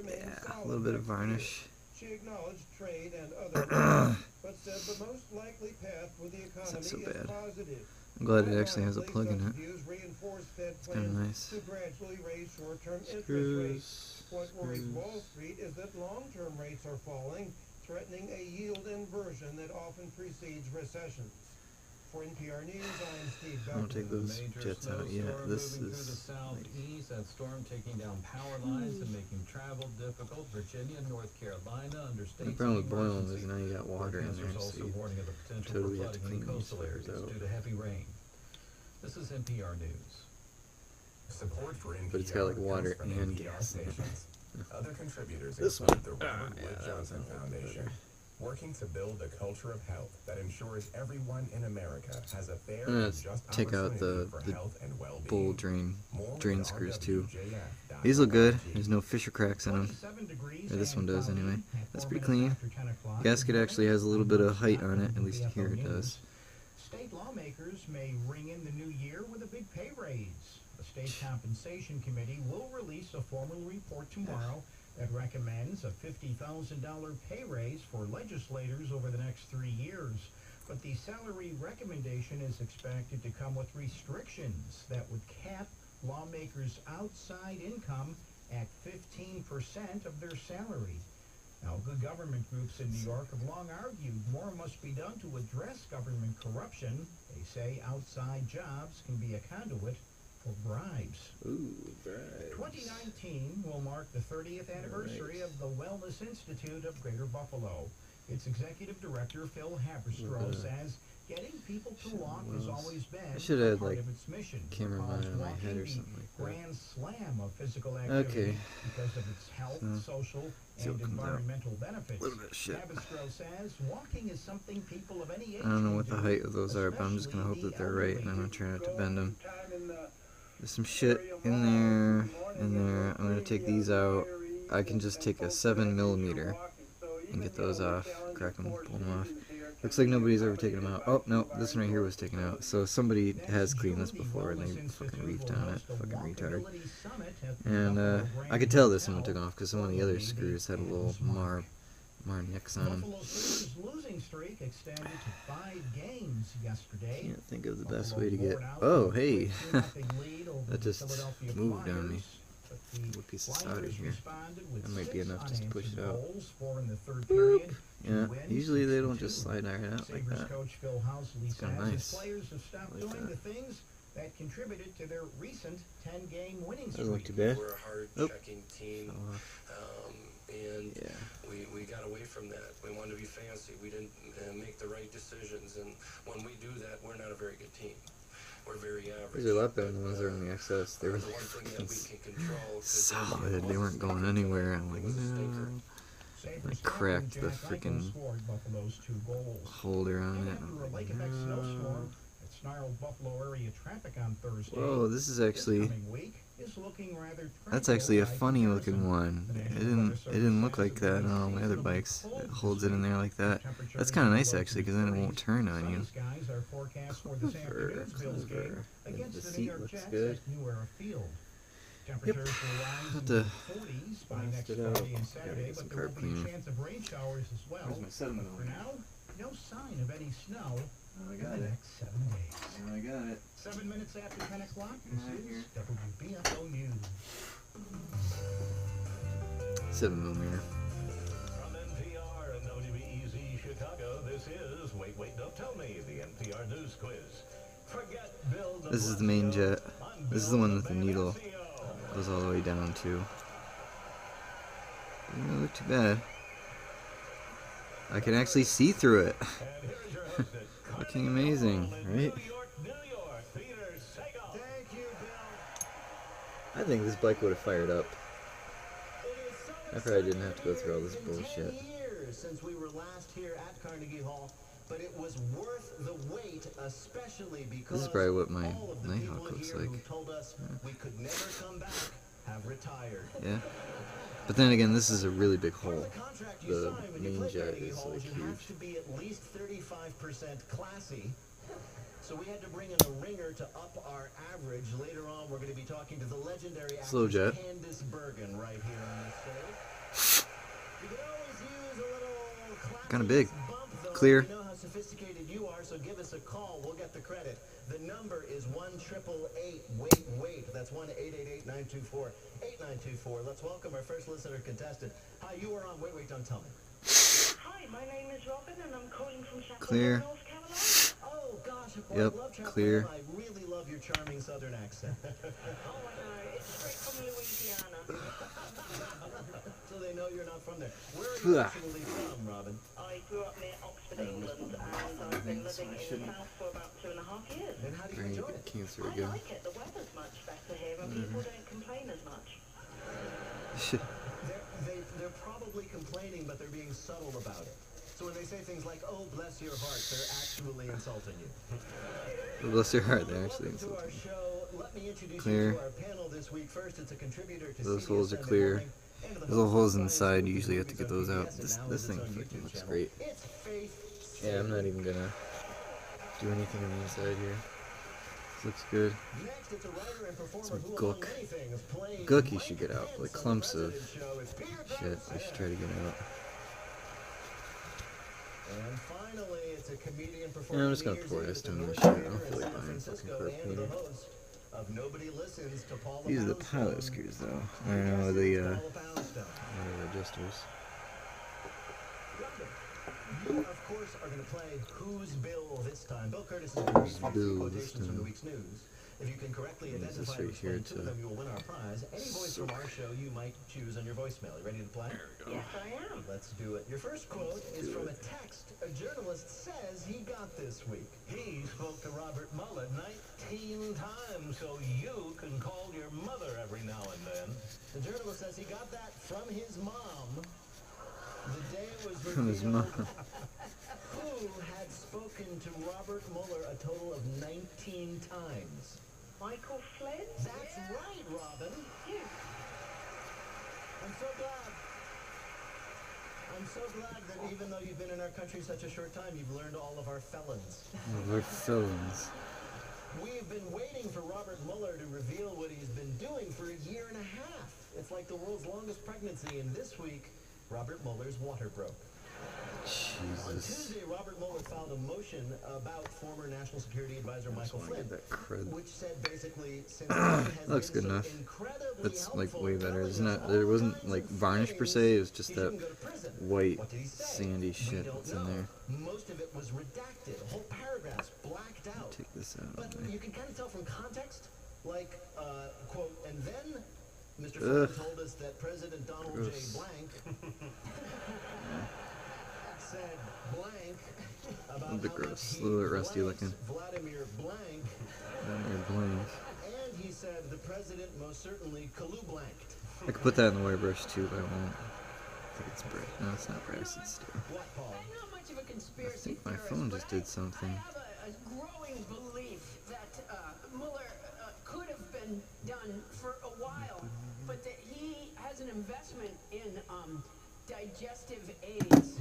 Yeah, a little bit of varnish. She acknowledged trade and other but said the most likely path for the economy It's not so is bad. positive. I'm glad it actually has a plug in it. It's Kind of nice. to gradually raise short-term interest rates. Screws. What worries Wall Street is that long-term rates are falling, threatening a yield inversion that often precedes recessions. For NPR News, I'm Steve I don't Becker. take those Major jets out yet. snowstorm This moving through the is like, southeast. That storm taking down power lines and making travel difficult. Virginia, North Carolina under state the problem with boiling emergency. is now you got water in there, Forecasters so also you warning of the potential totally for have to flooding in clean these coastal fires areas out. due to heavy rain. This is NPR News. Support for NPR But it's got like water comes from and NPR gas in it. stations. Other contributors This include one. the Robert Yeah, Wood that Johnson one's a little bit Foundation, better. working to build a culture of health that ensures everyone in America has a fair I'm gonna and just take out opportunity for the health and well-being. bowl drain More drain at screws too. rwjf.org. These look good. There's no fissure cracks in them. 27 degrees Or this one and does cloudy anyway. at That's 4 pretty minutes clean. after 10 o'clock. Gasket actually has a little bit of height on it. At least here it does. State lawmakers may ring in the new year with a big pay raise. The State Compensation Committee will release a formal report tomorrow that recommends a $50,000 pay raise for legislators over the next 3 years. But the salary recommendation is expected to come with restrictions that would cap lawmakers' outside income at 15% of their salary. Now, good government groups in New York have long argued more must be done to address government corruption. They say outside jobs can be a conduit for bribes. Ooh, bribes. 2019 will mark the 30th anniversary of the Wellness Institute of Greater Buffalo. Its executive director, Phil Haberstroh, says getting people to walk has always been a part of its mission. Camera Because on my walking head or the something like that. grand slam of physical activity because of its health, social, and environmental benefits. A little bit of shit. Haberstroh says walking is something people of any age I don't know can what the do, height of those are, but I'm just gonna hope that they're right, and I'm gonna try not to bend them. There's some shit in there, I'm gonna take these out. I can just take a 7mm and get those off, crack them, pull them off. Looks like nobody's ever taken them out. Oh, no, this one right here was taken out. So somebody has cleaned this before and they fucking reefed on it. Fucking retard. And I could tell this one took off because some of the other screws had a little mar nicks on them. Can't think of the best way to get... Oh, hey! That just moved on me. A little piece of solder here. That might be enough just to push it out. Boop. Yeah, usually they don't just slide right out like that. It's kind of nice. I like that. That contributed to their recent 10-game winning streak. Doesn't look too bad. We're a hard-checking team, and we got away from that. We wanted to be fancy. We didn't make the right decisions, and when we do that, we're not a very good team. We're very average. These are a lot better than the ones that are on the XS. They were fucking solid. They weren't going anywhere. I'm like, no. I cracked the freaking holder on it. No. Whoa, this is actually... That's actually a funny looking one. It didn't look like that on all my other bikes. It holds it in there like that. That's kind of nice actually, because then it won't turn on you. Clever. The seat looks good. Yep. I'll have to blast it out. Gotta get some carb cleaner. Where's my 7mm? No sign of any snow. Oh, I got in the it. next 7 days. Oh, I got it. 7 minutes after 10 o'clock, this is WBFO News. 7mm. From NPR and WBEZ Chicago, this is Wait, Don't Tell Me, the NPR News Quiz. Forget Bill de This is the main jet. This is the one with the needle. Goes all the way down too. Doesn't look too bad. I can actually see through it. Looking amazing, right? I think this bike would have fired up. I probably didn't have to go through all this bullshit. Since we were last here at Carnegie Hall, but it was worth the wait, especially because this is probably what my all of the Nighthawk people looks here like. who told us we could never come back have retired. Yeah. But then again, this is a really big hole. The main jet is like huge. Have to be at least 35% classy. So we had to bring in a ringer to up our average. Later on, we're going to be talking to the legendary Slow jet. Candice Bergen right here on this stage. You can always use a little Kind of big. bump, though. Clear. We know how sophisticated you are, so give us a call. We'll get the credit. The number is 1-888-WAIT. That's 1-888-924-8924. Let's welcome our first listener contestant. Hi, you are on Wait, Don't Tell Me. Hi, my name is Robin, and I'm calling from Sacramento, Clear. North Carolina. Oh, gosh. Yep, I love clear. I really love your charming southern accent. Oh, I know. It's straight from Louisiana. So they know you're not from there. Where are you actually from, Robin? I grew up near Oxford, England, and I've been living in the south for about 2.5 years. And how do you enjoy it? Cancer I again. like it. The weather's much better here, and people don't complain as much. They're probably complaining, but they're being subtle about it. So when they say things like, oh, bless your heart, they're actually insulting you. Bless your heart, they're actually insulting Our show. Let me introduce Clear. you to our panel this week. First, it's a contributor to Those CBS holes are Sunday clear. Morning, and to the There's little holes host of inside. Fridays Usually you have to Movies get on those out. PBS, and This now thing it's on fucking YouTube looks channel. great. It's Faith. Yeah, I'm not even gonna do anything on the inside here. This looks good. Next, it's a writer and performer Some who, gook. among many things, played Gook you should get out. Pence Like on the clumps of President Show. It's Peter shit. I should try to get out. And finally, it's a comedian Yeah, performing I'm just gonna New Year's pour Eve this at the down my North shirt. I Theater don't in feel like San buying fucking Francisco, carb and cleaner. the host of Nobody Listens to Paula These are the Poundstone. pilot screws though. I don't know the adjusters. Robin, you, of course, are going to play Whose Bill this time. Bill Curtis is going to read three quotations from the week's news. If you can correctly identify and explain two of them, you will win our prize. Any voice from our show you might choose on your voicemail. You ready to play? Yes, I am. Let's do it. Your first quote is from a text a journalist says he got this week. He spoke to Robert Mueller 19 times, so you can call your mother every now and then. The journalist says he got that from his mom. The day it was revealed who had spoken to Robert Mueller a total of 19 times. Michael Flynn? That's right, Robin. I'm so glad. I'm so glad that even though you've been in our country such a short time, you've learned all of our felons. We're felons. We've been waiting for Robert Mueller to reveal what he's been doing for a year and a half. It's like the world's longest pregnancy, and this week, Robert Mueller's water broke. Jesus. On Tuesday, Robert Mueller filed a motion about former National Security Advisor Michael Flynn, which said basically, since has Looks good enough. That's like way better. It's not. There wasn't like varnish per se. It was just that white sandy shit that's in there. Most of it was redacted. Whole paragraphs blacked out. Take this out. But you can kind of tell from context, like quote, and then Mr. Flynn told us that President Donald J. Blank said blank about the how gross, much a little bit rusty looking. Vladimir Blank. Vladimir Blank. And he said the president most certainly blanked. I could put that in the water brush too, but I won't. I think it's bright. No, it's not bright. It's still. What, Paul? I'm not much of a I conspiracy think my theorist, phone but just did something. I have a growing belief that Mueller could have been done for a while, but that he has an investment in digestive aids.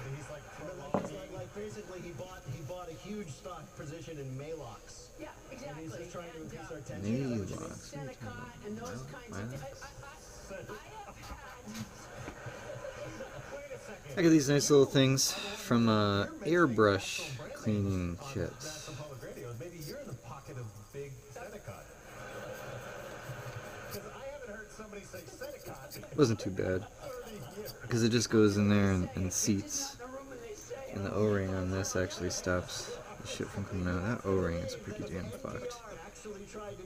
He's like basically he bought a huge stock position in Maalox. Yeah, exactly. And he's just trying to increase our tension. Maalox. Seneca and those kinds of things. I got these nice little things from airbrush cleaning kits. Maybe you're in the pocket of big Seneca. Because I haven't heard somebody say Seneca. It wasn't too bad. Because it just goes in there and seats. And the O-ring on this actually stops the shit from coming out. That O-ring is pretty damn fucked.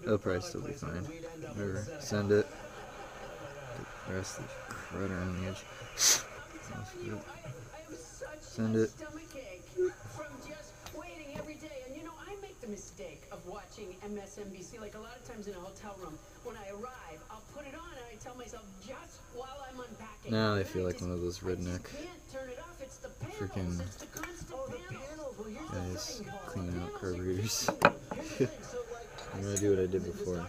It'll probably still be fine. Whatever. Send it. Get the rest of the crud around the edge. Send it. From just waiting every day. And you know, I make the mistake of watching MSNBC like a lot of times in a hotel room. When I arrive, I'll put it on and I tell myself just while I'm unpacking. Now I feel like one of those redneck freaking guys cleaning out carburetors. I'm gonna do what I did before.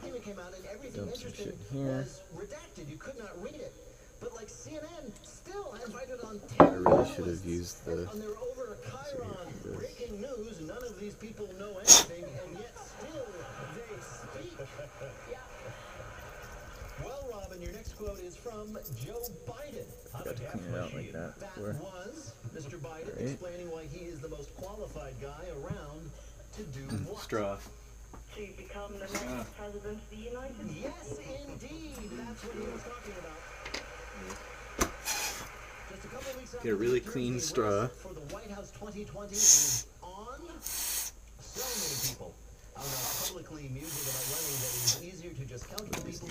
Dump some shit in here. Redacted, you could not read it. But like CNN still invited on I really should have used the. on their over Chiron breaking news. None of these people know anything, and yet still they speak. Well, Robin, your next quote is from Joe Biden. Got to clean it out like that. That was Mr. Biden explaining why he is the most qualified guy around to do what? Straw. To become the next president of the United States? Yes, indeed. That's what he was talking about. Just a couple weeks Get a really clean straw. For the White House 2020 is on. So many people are now publicly musing about running that it is easier to just count the people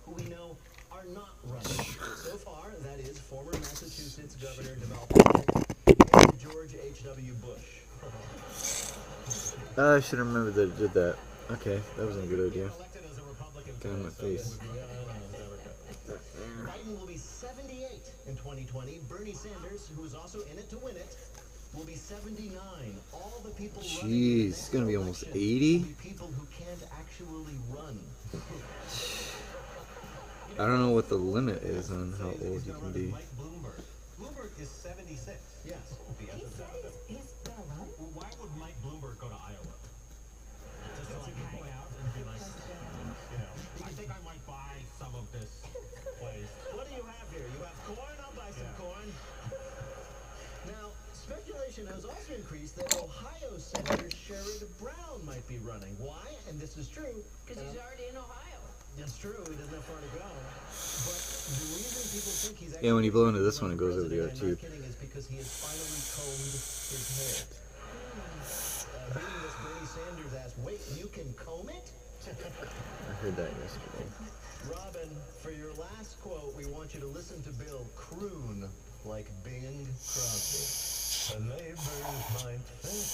who we know are not running. So far, that is former Massachusetts Governor Deval Patrick and George H.W. Bush. I should have remembered that it did that. Okay, that wasn't a good idea. Get on my face. Biden will be 78 in 2020. Bernie Sanders, who is also in it to win it, will be 79. All the people Jeez, it's gonna be almost 80? People who can't actually run. I don't know what the limit is on how old you can be. Bloomberg is 76. Yes. He's gonna run? Well, why would Mike Bloomberg go to Iowa? Just to like hang out and be like, you know, I think I might buy some of this place. What do you have here? You have corn? I'll buy some corn. Now, speculation has also increased that Ohio Senator Sherrod Brown might be running. Why? And this is true. Because he's already in Ohio. It's true, he doesn't have far to go. But the reason people think he's Yeah, when you blow into this actually one, it goes over the other I'm tube. not kidding, is because he has finally combed his hair. Hearing this, Bernie Sanders asked, "Wait, you can comb it?" I heard that yesterday. Robin, for your last quote, we want you to listen to Bill croon like Bing Crosby. The neighbors might think,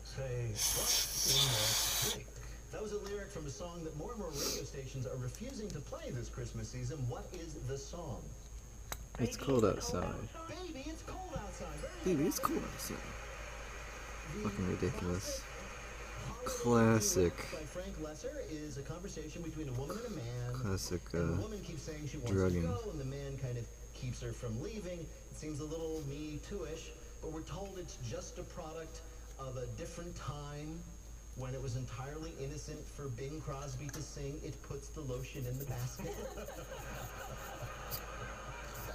say, what's in that drink? That was a lyric from a song that more and more radio stations are refusing to play this Christmas season. What is the song? It's cold outside. Baby, it's cold outside. Baby, it's cold outside. Fucking ridiculous. Classic. By Frank Lesser is a conversation between a woman and a man. Classic and the woman keeps saying she wants drugging. to go, and the man kind of keeps her from leaving. It seems a little Me Too-ish, but we're told it's just a product of a different time when it was entirely innocent for Bing Crosby to sing, "It puts the lotion in the basket."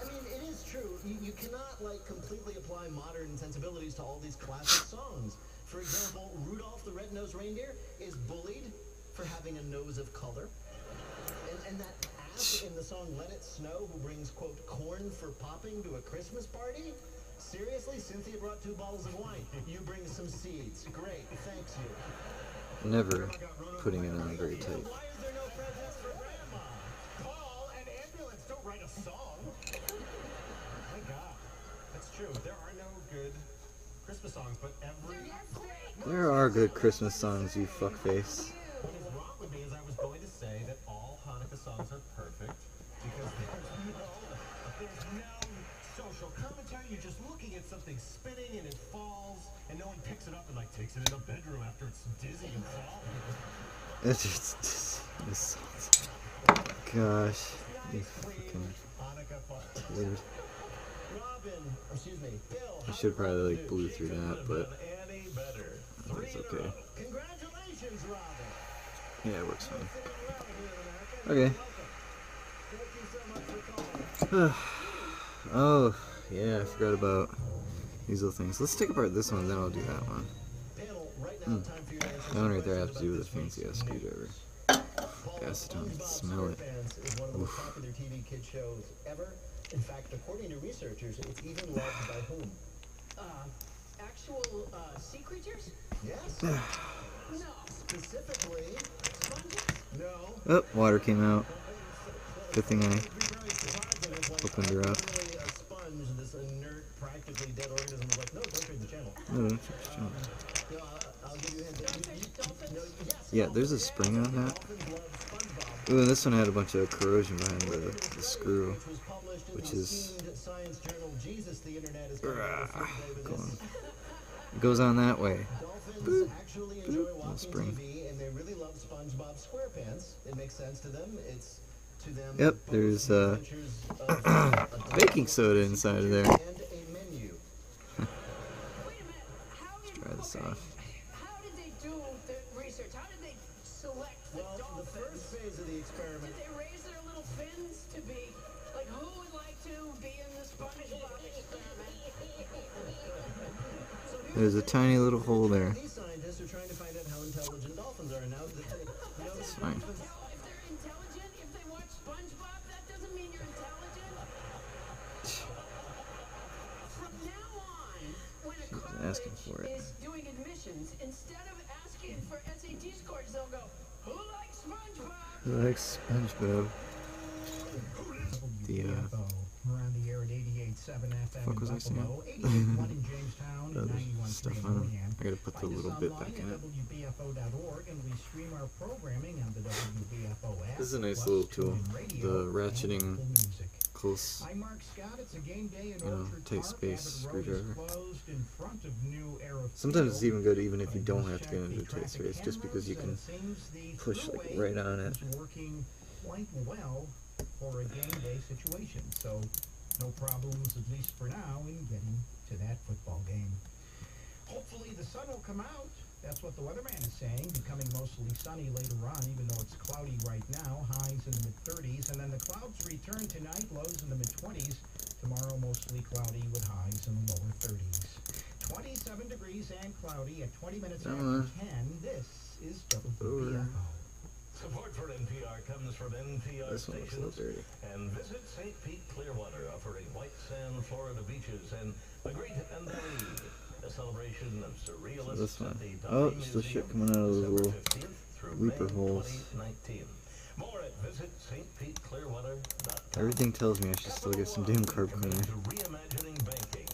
I mean, it is true. You cannot, like, completely apply modern sensibilities to all these classic songs. For example, Rudolph the Red-Nosed Reindeer is bullied for having a nose of color. And that ass in the song Let It Snow who brings, quote, corn for popping to a Christmas party? Seriously, Cynthia brought 2 bottles of wine. You bring some seeds. Great, thanks you. Never putting it on very tight. Why is there no presents for Grandma? Call an ambulance. Don't write a song. My God, that's true. There are no good Christmas songs, but There are good Christmas songs, you fuckface. What is wrong with me is I was going to say that all Hanukkah songs are perfect because there's no social commentary. You're just looking at something spinning and it falls, and no one picks it up and like takes it in a bedroom after it's dizzy and falling. It's just gosh, you fucking weird. I should probably like blew through that, but it's okay. Congratulations, Robin. Yeah, it works fine. Okay. Oh, yeah, I forgot about these little things. Let's take apart this one, then I'll do that one. That one right there I have to do with a fancy ass screwdriver. Acetone, smell it. One of the most popular TV kid shows ever. In fact, according to researchers, it's even loved by whom? Actual sea creatures? Yes. No. Specifically, sponges? No. Oh, water came out. Good thing I opened her up. A sponge, this inert, practically dead organism, was like, no, don't trade the channel. No, don't change the channel. I'll give you a hint. Yeah, there's a spring on that. Ooh, and this one had a bunch of corrosion behind the screw, which is it goes on that way. Boop, boop, little spring. And they really love SpongeBob SquarePants. It makes sense to them. It's to them. Yep, there's baking soda inside of there. Let's try this off. How did they do the research? How did they select the dolphins? The first phase of the experiment. Did they raise their little fins to be like, who would like to be in the SpongeBob experiment? There's a tiny little hole there. These scientists are trying to find out how intelligent dolphins are now. It's fine. If they're intelligent, if they watch SpongeBob, that doesn't mean you're intelligent. From now on, when a Asking for it. college is doing admissions, instead of asking for SAT scores, they'll go, who likes SpongeBob? Who likes SpongeBob? The around the air at 88.7 FM fuck was in I saying? Buffalo, 88.1 in Jamestown, and 91.3 stuff in on it. Moynihan. I gotta put the little bit back in it. WBFO.org, and we stream our programming on the WBFO app. This is a nice little tool. The ratcheting close, I'm Mark Scott. It's a game day in you know, Orchard tight Park. space Abbott Road is screwdriver. closed in front of New Aero Sometimes it's Field. even good even if you don't have to get into a tight space, just because you can push like right on it. It's working quite well for a game day situation, so no problems, at least for now, in getting to that football game. Hopefully the sun will come out. That's what the weatherman is saying, becoming mostly sunny later on, even though it's cloudy right now, highs in the mid-30s, and then the clouds return tonight, lows in the mid-20s. Tomorrow, mostly cloudy with highs in the lower 30s. 27 degrees and cloudy at 20 minutes after 10. This is WBFO. Support for NPR comes from NPR This one looks a little stations. dirty. And visit St. Pete, Clearwater, offering white sand Florida beaches and the Great Andalou, a celebration of surrealist. So this one. Oh, it's the shit coming out of those little weeper holes. 2019. More at visit stpeteclearwater.com. Everything tells me I should still get some damn carb cleaner. Reimagining banking,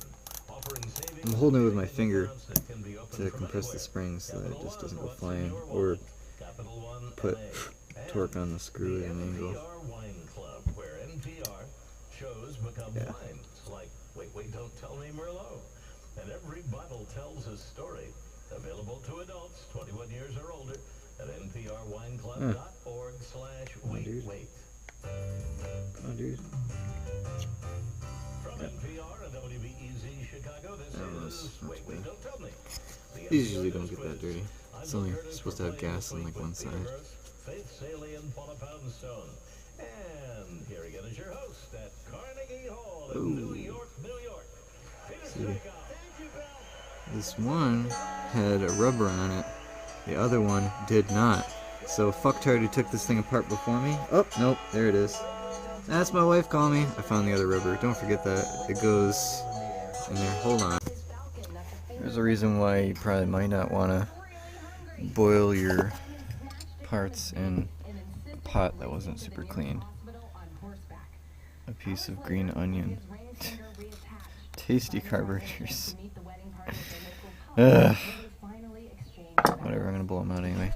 offering savings. I'm holding it with my finger to compress the springs so that it just doesn't go flying, or put torque on the screw at an angle. NPR Wine Club, where NPR shows become wines, like Wait, Don't Tell Me Merlot. And every bottle tells a story. Available to adults 21 years or older at nprwineclub.org/wait. Come on, dude. From NPR and WBEZ Chicago, this is Wait, Don't Tell Me. These usually don't get that dirty. It's only supposed to have gas on like one side. Faith Saley and Paula Poundstone. And here again is your host at Carnegie Hall in New York, New York. See, this one had a rubber on it. The other one did not. So fucktard who took this thing apart before me. Oh, nope, there it is. That's my wife calling me. I found the other rubber. Don't forget that. It goes in there. Hold on. There's a reason why you probably might not want to boil your parts in a pot that wasn't super clean. A piece of green onion. Tasty carburetors. Ugh. Whatever, I'm gonna blow them out anyway.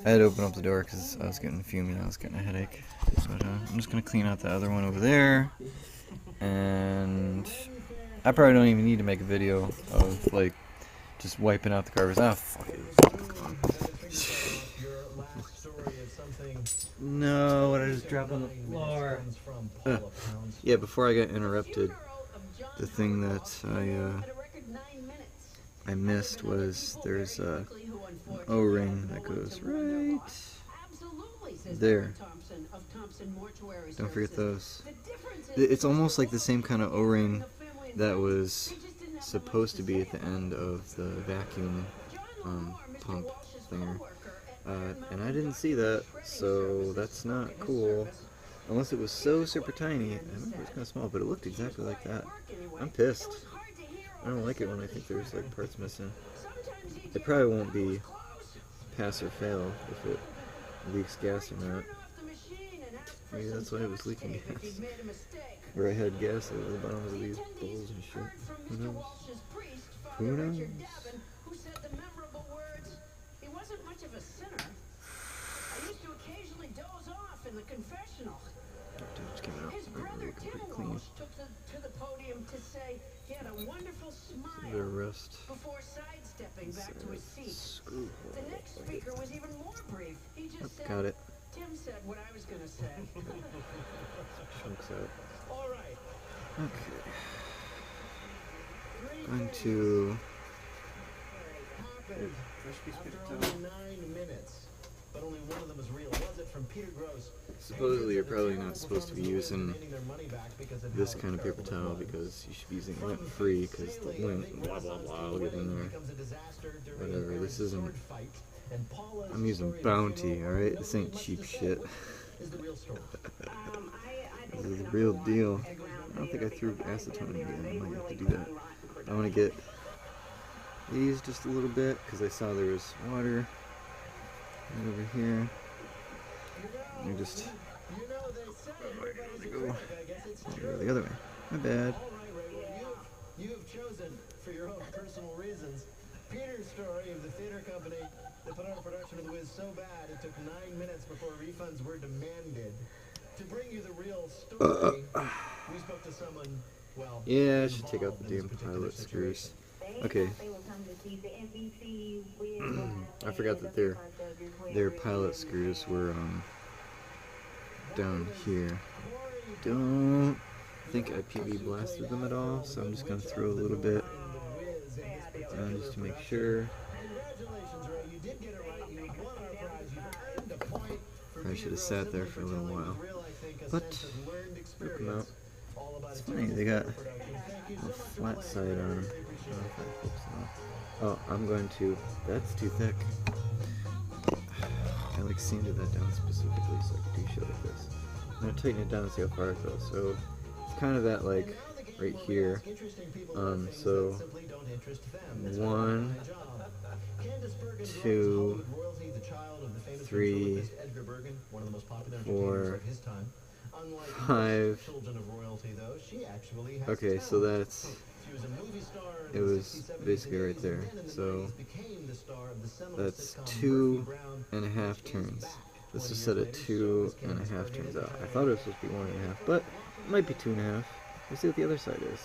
I had to open up the door because I was getting fumy and I was getting a headache. But I'm just gonna clean out the other one over there. And I probably don't even need to make a video of like just wiping out the carburetors. Ah, fuck it. No, what I just dropped on the floor. Yeah, before I got interrupted, the thing that I missed was there's an O-ring that goes right there. Don't forget those. It's almost like the same kind of O-ring that was supposed to be at the end of the vacuum pump thinger. And I didn't see that, so that's not cool. Unless it was so super tiny. I remember it was kind of small, but it looked exactly like that. I'm pissed. I don't like it when I think there's like parts missing. It probably won't be pass or fail if it leaks gas or not. Maybe that's why it was leaking gas. Where I had gas over the bottoms of these bowls and shit. Who knows? Who knows? The confessional. His brother Tim almost took to the podium to say he had a wonderful smile before sidestepping back to his seat. The next speaker was even more brief. He just said, got it. Tim said what I was going to say. Chunks out. All right. Okay. Going to... After only 9 minutes. But only one of them is real. Was it from Peter Gross? Supposedly you're probably not supposed to be using this kind of paper towel because you should be using lint free because the lint, blah blah blah, will get in there. Whatever, this isn't... I'm using Bounty, alright? This ain't cheap shit. This is the real deal. I don't think I threw acetone in here. I might have to do that. I want to get these just a little bit because I saw there was water right over here. Let me just go the other way. My bad. You have chosen, for your own personal reasons, Peter's story of the theater company that put on a production of The Wiz so bad it took 9 minutes before refunds were demanded. To bring you the real story, we spoke to someone, well... Yeah, I should take out the damn pilot screws. Okay. I forgot that their pilot screws were down here. Don't think I PV blasted them at all, so I'm just gonna throw a little bit down just to make sure. I should have sat there for a little while, but took them out. It's funny, they got a flat side on them. Oh, I'm going to... That's too thick. I like sanded that down specifically so I could do shit like this. I'm gonna tighten it down and see how far it goes. So it's kind of at like right here. So 1, 2, 3, 4, 5. Okay, so that's, it was basically right there. So that's 2.5 turns. This is set at 2.5 turns out. I thought it was supposed to be 1.5, but it might be 2.5. Let's see what the other side is.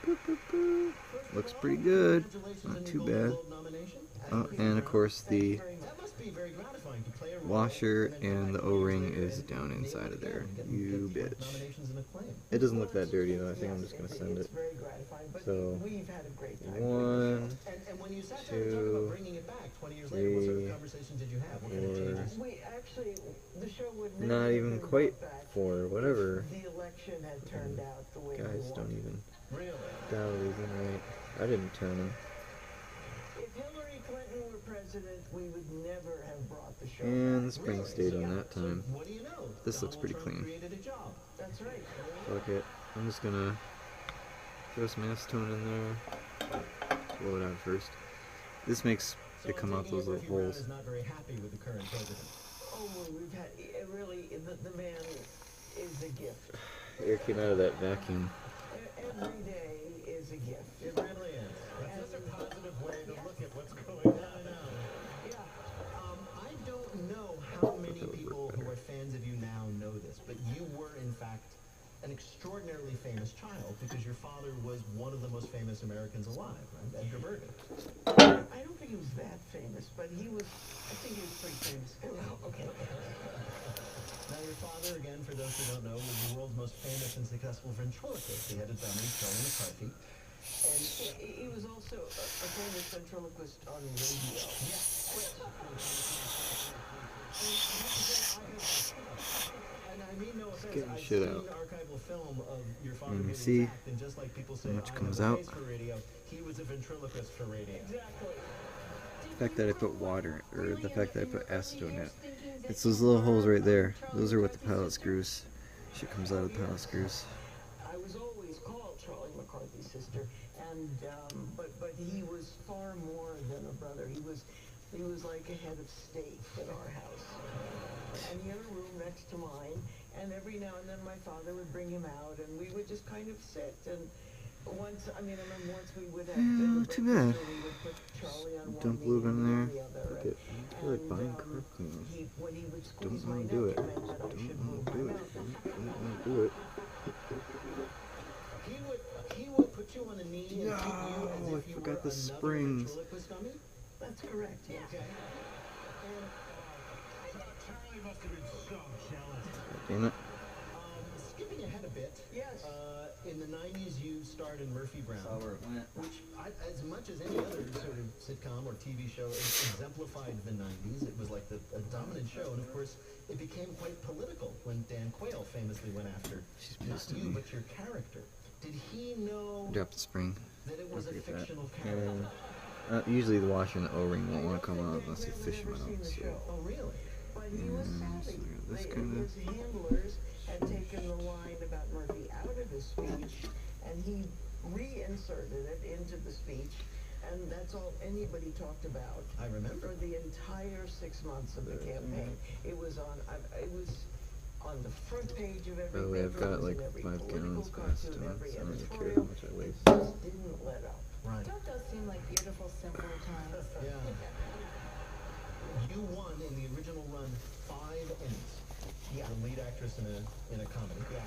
Boop, boop, boop. Looks pretty good. Not too bad. Oh, and of course the washer and the O-ring is down inside of there. You bitch. It doesn't look that dirty though. I think I'm just gonna send it. So 1, 2, 3, 4. Not even quite 4. Whatever. Guys don't even dial these in right. I didn't turn them. If Hillary Clinton were president, we would never have brought the show And back. the spring stayed on that time. This looks pretty clean. That's right. Fuck it. I'm just gonna throw some acetone in there. Blow it out first. This makes it come out those little holes. Oh, we've had really the man is a gift. Air came out of that vacuum. Every day is a gift. It really is. That's such a positive way to look at what's going on now. Yeah. I don't know how many people who are fans of you now know this, but you were in fact an extraordinarily famous child because your father was one of the most famous Americans alive, right? Edgar Bergen. I don't think he was that famous, but he was, I think he was pretty famous. Okay. Now your father, again, for those who don't know, was the world's most famous and successful ventriloquist. He had a dummy, Charlie McCarthy. And he was also a famous ventriloquist on radio. And I mean no offense, Getting I've shit seen out. archival film of your father And getting see attacked, and just like people say, how much I comes have a out. face for radio, he was a ventriloquist for radio. Exactly. The fact that I put water, or the fact that I put acetone in it. It's those little holes right there. Those are what the pilot screws. Shit comes out of the pilot screws. I was always called Charlie McCarthy's sister, and but he was far more than a brother. He was like a head of state in our house. And he had a room next to mine, and every now and then my father would bring him out, and we would just kind of sit. And once, I mean, I remember once we would have Not too bad. we would put Charlie on one Dump knee lube and in me on there. the other, Fuck it. I feel like buying Carb cleaner. when he would squeeze Don't my want neck, to do it. it meant that I should move my mouth. Don't want to do it. He would put you on a knee and No, treat you as I if you forgot were the another springs. ventriloquist dummy? That's correct, yeah. Okay. Charlie must have been so jealous. Damn it. Skipping ahead a bit. Yes. In the 90s, you starred in Murphy Brown. Saw where it went. Which, as much as any other sort of sitcom or TV show, it exemplified the 90s. It was like a dominant show. And of course, it became quite political when Dan Quayle famously went after not you, but your character. Did he know Drop the spring. that it was a Look at that. fictional character? Usually the washer and the O-ring won't want to come out unless you fish them out. So. Oh, really? But he was savvy. So this kind of. His handlers had taken the line about Murphy out of his speech, and he reinserted it into the speech, and that's all anybody talked about. I remember. For the entire 6 months of the campaign. It was on the front page of every By the way, I've paper, got it was like in every 5 political gallons cartoon, past time, every so I don't really care how editorial. much I waste. It just didn't let up. Right. Don't those seem like beautiful, simpler times? Yeah. You won in the original run 5 Emmys. Yeah. The lead actress in a comedy. Yeah.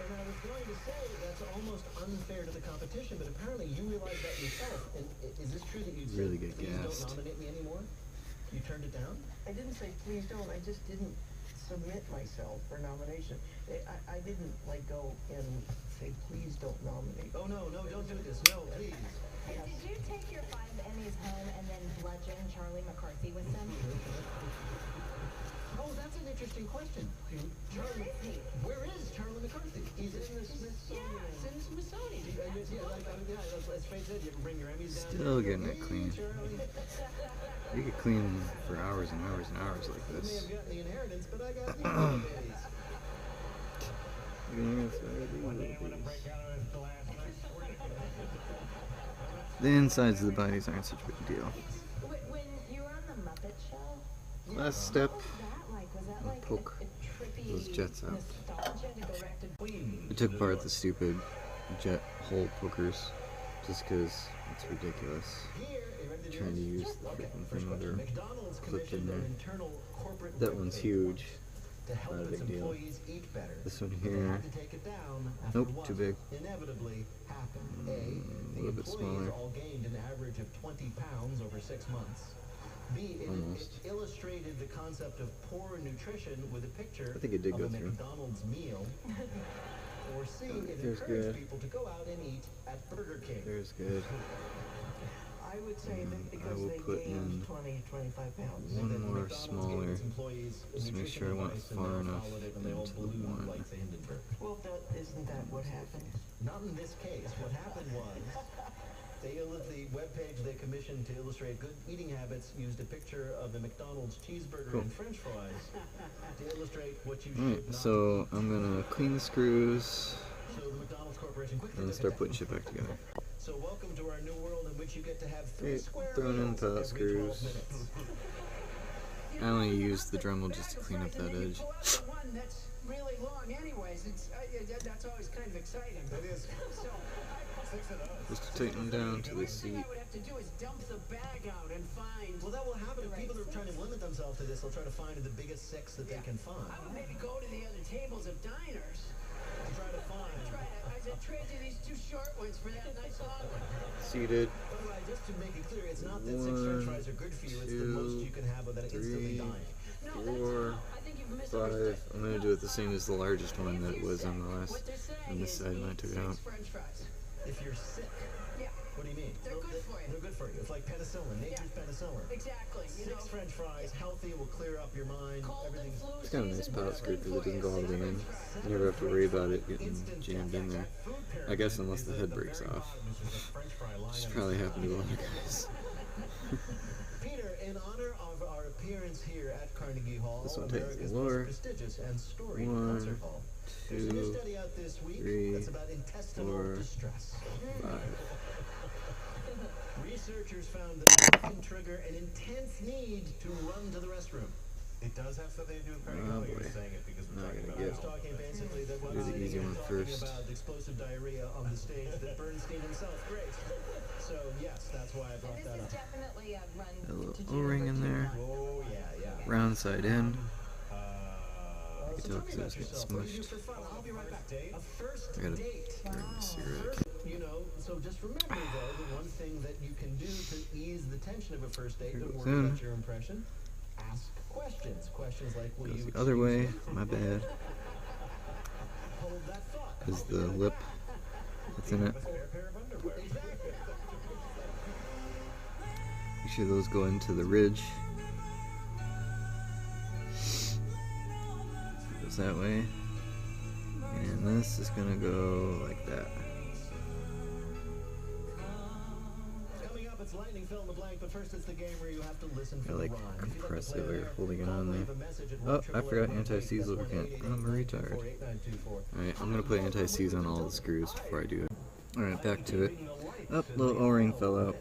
And I was going to say that's almost unfair to the competition, but apparently you realized that yourself. And is this true that you said, Really get please gassed. don't nominate me anymore? You turned it down? I didn't say please don't. I just didn't submit myself for nomination. I didn't like go and say please don't nominate. Oh no, don't do this. No, please. Hey, did you take your 5 Emmys home and then bludgeon Charlie McCarthy with them? Oh, that's an interesting question. Where is Charlie McCarthy? He's in the Smithsonian. Yeah, it's in the Smithsonian. As Faye said, you can bring your Emmys down. Still getting it clean. You could clean for hours and hours and hours like I may this. have gotten the inheritance, but I got the abilities. The insides of the bodies aren't such a big deal. When you were on the Muppet Show, Last step, what was that like? Was that I'll like poke a trippy those jets out. nostalgia to go back to I took apart the stupid jet hole pokers just because it's ridiculous. Trying to use the freaking thing that are clipped in there. That one's huge. Not a big deal. This one here, nope, too big. A little bit smaller. All gained an average of 20 pounds over 6 months. B, it illustrated the concept of poor nutrition with a picture I think it did of go a through. McDonald's meal. Or C, it There's encouraged good. people to go out and eat at Burger King. There's good. I would say that I because will they put gained in 20, 25 pounds. one more McDonald's smaller, gave its employees just to make nutrition sure I went advice, and far they all enough followed it, and they all into the ballooned one. like the Hindenburg. Well, isn't that what happened? Not in this case. What happened was the webpage they commissioned to illustrate good eating habits used a picture of a McDonald's cheeseburger and French fries to illustrate what you should Alright, not so I'm gonna clean the screws So the McDonald's Corporation quickly and took start it putting down. shit back together. So welcome to our new world in which you get to have 3 Okay, square throwing in meals pellet every 12 screws. minutes. I only used the Dremel just to clean up that edge. Pull out the one that's really long anyways. That's always kind of exciting. It is. So, Just to tighten them down to the seat. I would have to do is dump the bag out and find. Well, that will happen. the If people right are trying to limit themselves to this, they'll try to find the biggest 6 that they can find. I would maybe go to the other tables of diners. Try to find. I said, trade you these 2 short ones for that nice long one. Seated. By the way, just to make it clear, it's not that 6 French fries are good for you. It's the most you can have without instantly dying. 4, 5. I'm gonna do it the same as the largest one that was on the last, on this side, and I took it out. French fries. If you're sick. Yeah. What do you mean? They're good for you. They're good for you. It's like penicillin. Nature's penicillin. Exactly. 6 French fries, healthy, will clear up your mind. Everything. It's kind of a nice power screw because it doesn't go all the way in. You never have to worry about it getting jammed in there. I guess unless the head breaks off. Which probably happened to a lot of guys. Peter, in honor of our appearance here at Carnegie Hall, This one takes America's the lower. most prestigious and storied 1, concert hall. There's a new 2, study out this week 3, that's about intestinal 4, distress. 5. Researchers found that it can trigger an intense need to run to the restroom. It does have something to do with Carnegie Oh Hall. You're boy. saying it because we're Not talking gonna about I was talking basically that while Do the sitting easy here one talking first. about explosive diarrhea on the stage that Bernstein himself graced. So yes, that's why I brought that up. definitely a run A little O-ring in there. Oh yeah. Round side in. So You can tell tell me because about it was yourself. getting What do you do smushed. for fun? I'll be right back. A first I gotta date. get rid of my cigarette. You know, so just remember though, the one thing that you can do to ease the tension of a first date Here and goes worry in. about your impression, ask questions. Questions like, will Goes you the other way. excuse me? My bad. Hold that thought. Is the lip that's in it. Exactly. Make sure those go into the ridge. Goes that way. And this is gonna go like that. Coming up, it's lightning fill in the blank, but first it's the game where you have to listen for I like the rhyme. If you'd like to compressor play along, holding it call on or leave there. a message at Oh, I forgot 1-888-18, anti-seize that's lubricant. 1-888-18, I'm retarded. 48924. Alright, I'm gonna put anti-seize on all the screws before I do it. Alright, back to it. Oh, little O-ring fell out.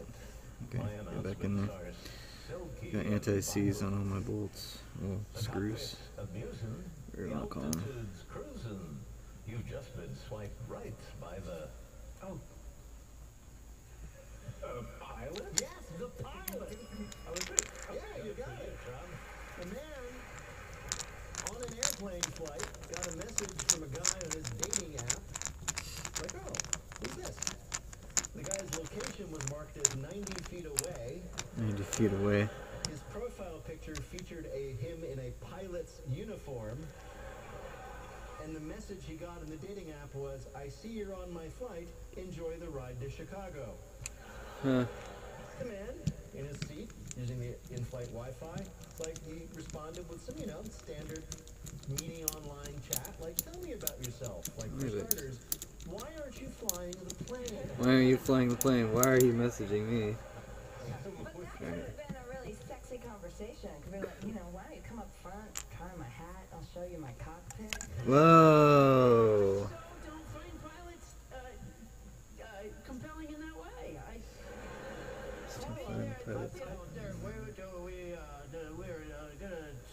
Okay, get back in there. Got anti-seize on all my bolts. Well, screws. Whatever you wanna call them. You've just been swiped right by the... Oh. Pilot? Yes, the pilot. Yeah, you got it. A man on an airplane flight got a message from a guy on his dating app. Like, oh, who's this? The guy's location was marked as 90 feet away. 90 feet away. His profile picture featured him in a pilot's uniform. And the message he got in the dating app was, I see you're on my flight. Enjoy the ride to Chicago. Huh. The man in his seat using the in-flight Wi-Fi, like he responded with some, standard For starters, why aren't you flying the plane? Why are you flying the plane? Why are you messaging me? Could have been a really sexy conversation. Could be like, you know, why don't you come up front, try my hat, I'll show you my cockpit. Whoa. So don't find pilots compelling in that way. We're gonna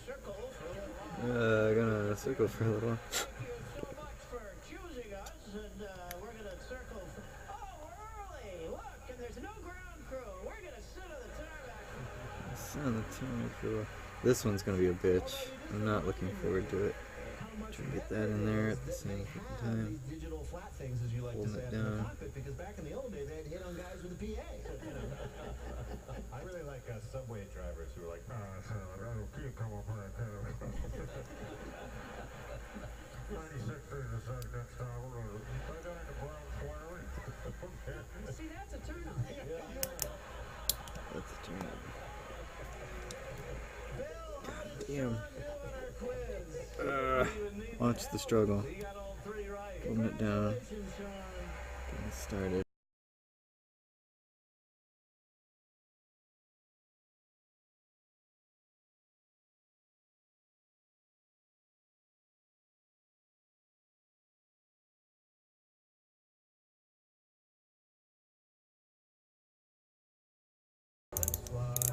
circle for a little while. Gonna circle for a little while. Thank you so much for choosing us, and we're gonna circle for... Oh, we're early! Look, and there's no ground crew. We're gonna sit on the tarmac. Sit on the tarmac for a while. This one's gonna be a bitch. I'm not looking forward to it. Try to get that in there at the same time. Digital flat things, as you like to say, Holding it in the down. cockpit, because back in the old days, they had to hit on guys with a PA. I really like subway drivers who are like, keep coming up here. 96 feet a second next time. We're going to put that in the brown square. See, that's a turn on. That's a turn on. Damn. Watch the struggle. Holding it down. Getting started.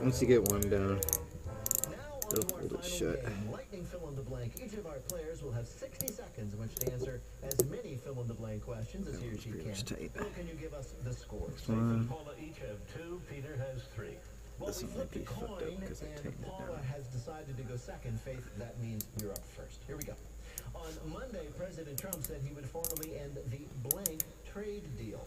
Once you get one down, they'll hold it shut. Lightning fill in the blank. Each of our players will have 60 seconds in which to answer as many fill in the blank questions as he or she can. Phil, can you give us the scores? Faith and Paula each have 2. Peter has 3. Well, This we one might flipped a be fucked up coin, because I and tightened it Paula down. has decided to go second. Faith, that means you're up first. Here we go. On Monday, President Trump said he would formally end the blank trade deal.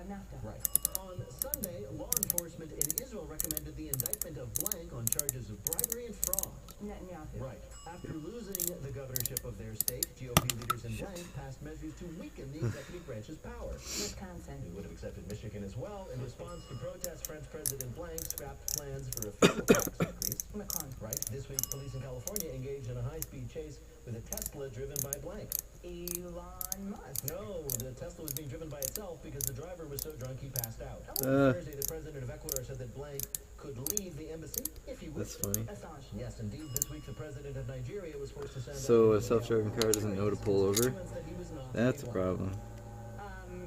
NAFTA. Right. On Sunday, law enforcement in Israel recommended the indictment of blank on charges of bribery and fraud. Netanyahu. Right. After losing the governorship of their state, GOP leaders in blank passed measures to weaken the executive branch's power. Wisconsin. We would have accepted Michigan as well. In response to protests, French President blank scrapped plans for a fuel tax increase. Macron. Right. This week, police in California engaged in a high-speed chase with a Tesla driven by blank. Elon Musk. No, the Tesla was being driven by itself because the driver was so drunk he passed out. Uh. Thursday, the president of Ecuador said that blank could leave the embassy if he That's wished. funny. Assange. Yes, indeed. This week, the president of Nigeria was forced to send So out a self-driving car doesn't know to pull over? That's a problem.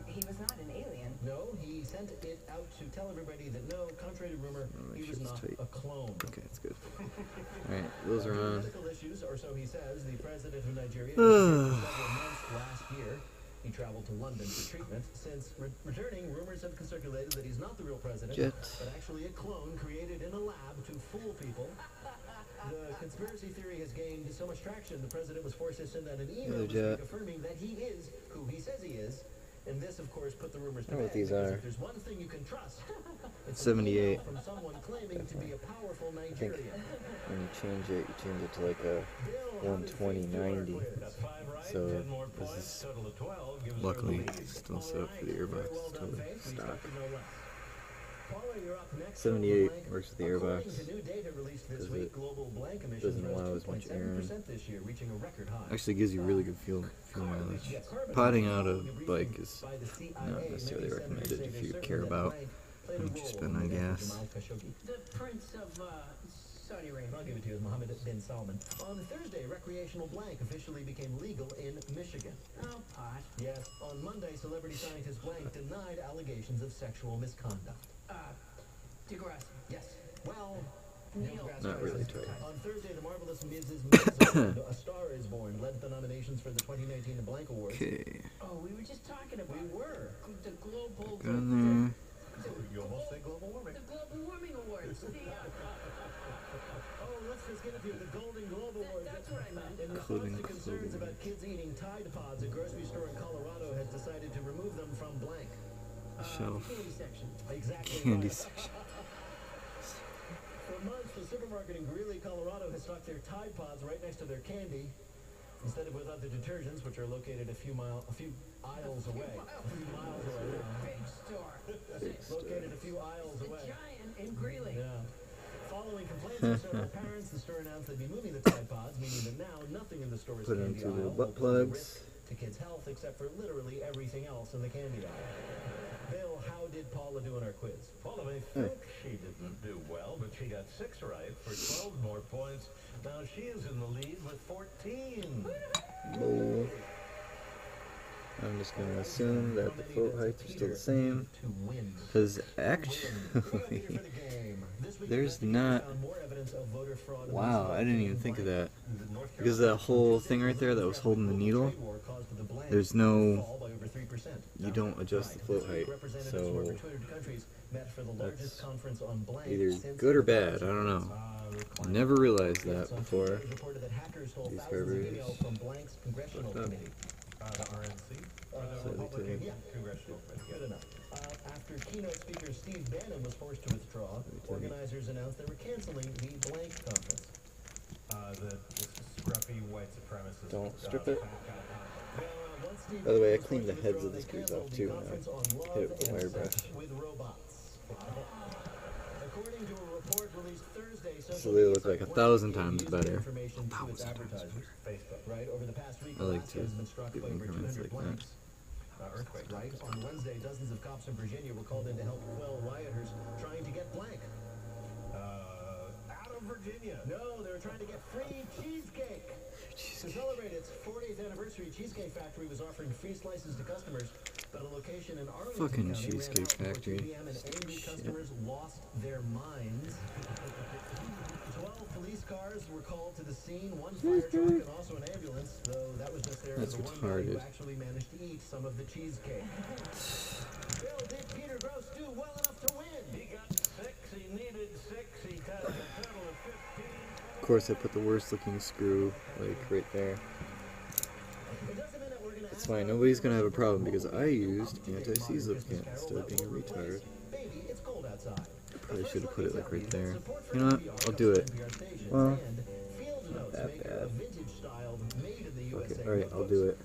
He was not an alien. No, he sent it out to tell everybody that no, contrary to rumor, he was not a clone. Okay, that's good. Alright, those are on. Medical issues, or so he says. The president of Nigeria for several months last year. He traveled to London for treatment. Since returning, rumors have circulated that he's not the real president, but actually a clone created in a lab to fool people. The conspiracy theory has gained so much traction, the president was forced to send out an email this week affirming that he is who he says he is. And this, of course, put the rumors to bed. What these because are. If there's one thing you can trust, it's 78. from someone claiming to be a powerful I think Nigerian. when you change it to like a 120/90. So this is luckily still set up for the airbox. It's totally stock. 78 works with the airbox because it doesn't allow as much air in. Actually gives you really good fuel mileage. Potting out a bike is not necessarily recommended if you care about how much you spend on gas. The Prince of Saudi Arabia. I'll give it to you as Mohammed bin Salman. On Thursday, recreational blank officially became legal in Michigan. Oh, pot. Yes. On Monday, celebrity scientist blank denied allegations of sexual misconduct. DeGrasse. Yes. Well, Not really tight. On Thursday, the marvelous Mrs. Maisel, A Star Is Born, led the nominations for the 2019 Blank Awards. Okay. Oh, we were just talking about We were. the global. Go in there. You almost said global warming. The global warming awards. The, Oh, let's just get it to you. The Golden Globe Awards. that's what I meant. In response to concerns about kids eating Tide Pods, a grocery store in Colorado has decided to remove them from blank. Shelf. Candy section. Exactly. Candy right. section. For months, the supermarket in Greeley, Colorado has stocked their Tide Pods right next to their candy, instead of with other detergents, which are located a few aisles away. A few miles away. Big store. Located a few aisles The away. giant in Greeley. Yeah. Following complaints from several parents, the store announced they'd be moving the Tide Pods, meaning that now nothing in the store's Put it candy into aisle little butt will pose a plugs. risk to kids' health except for literally everything else in the candy aisle. Bill, how did Paula do in our quiz? Paula may think she didn't do well, but she got 6 right for 12 more points. Now she is in the lead with 14. Bull. I'm just going to assume that the float heights are still the same, because actually, there's not, wow, I didn't even think of that, because that whole thing right there that was holding the needle, there's no, you don't adjust the float height, so that's either good or bad, I don't know. Never realized that before. These carburetors. The RNC? Yeah, congressional committee. Good enough. After keynote speaker Steve Bannon was forced to withdraw, organizers announced they were canceling the blank conference. The scruffy white supremacist. Don't strip it. By the way, I cleaned the heads of the screws off too when I hit it with a wire brush. According to a report released Thursday, So they look like 1,000 times better. 1,000 times better. Right, over the past week, I like to Alaska has been struck give by over increments 200 like that. blanks. Earthquake. Right, on Wednesday, dozens of cops in Virginia were called in to help quell rioters trying to get blank. Out of Virginia. No, they were trying to get free cheesecake. To celebrate its 40th anniversary, Cheesecake Factory was offering free slices to customers, but a location in Arlington Fucking County Cheesecake ran out Factory. before 2 p.m. and angry customers lost their minds. 12 police cars were called to the scene, 1 fire truck and also an ambulance, though that was just there That's for the one guy who retarded. actually managed to eat some of the cheesecake. Bill, did Peter Gross do well enough to win? He got 6, he needed 6, he got a total of 15. Of course, I put the worst looking screw, like, right there. It's fine, nobody's gonna have a problem because I used anti-seize lubricant instead of being a retard. Probably should have put it, like, right there. You know what? I'll do it. Well, not that bad. Okay, alright, I'll do it.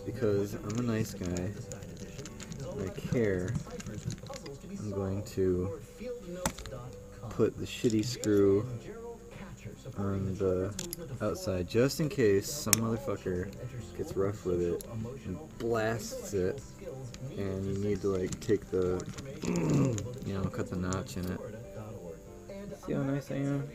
Because I'm a nice guy. I care. I'm going to put the shitty screw on the outside just in case some motherfucker gets rough with it and blasts it and you need to like take the you know, cut the notch in it. See how nice I am?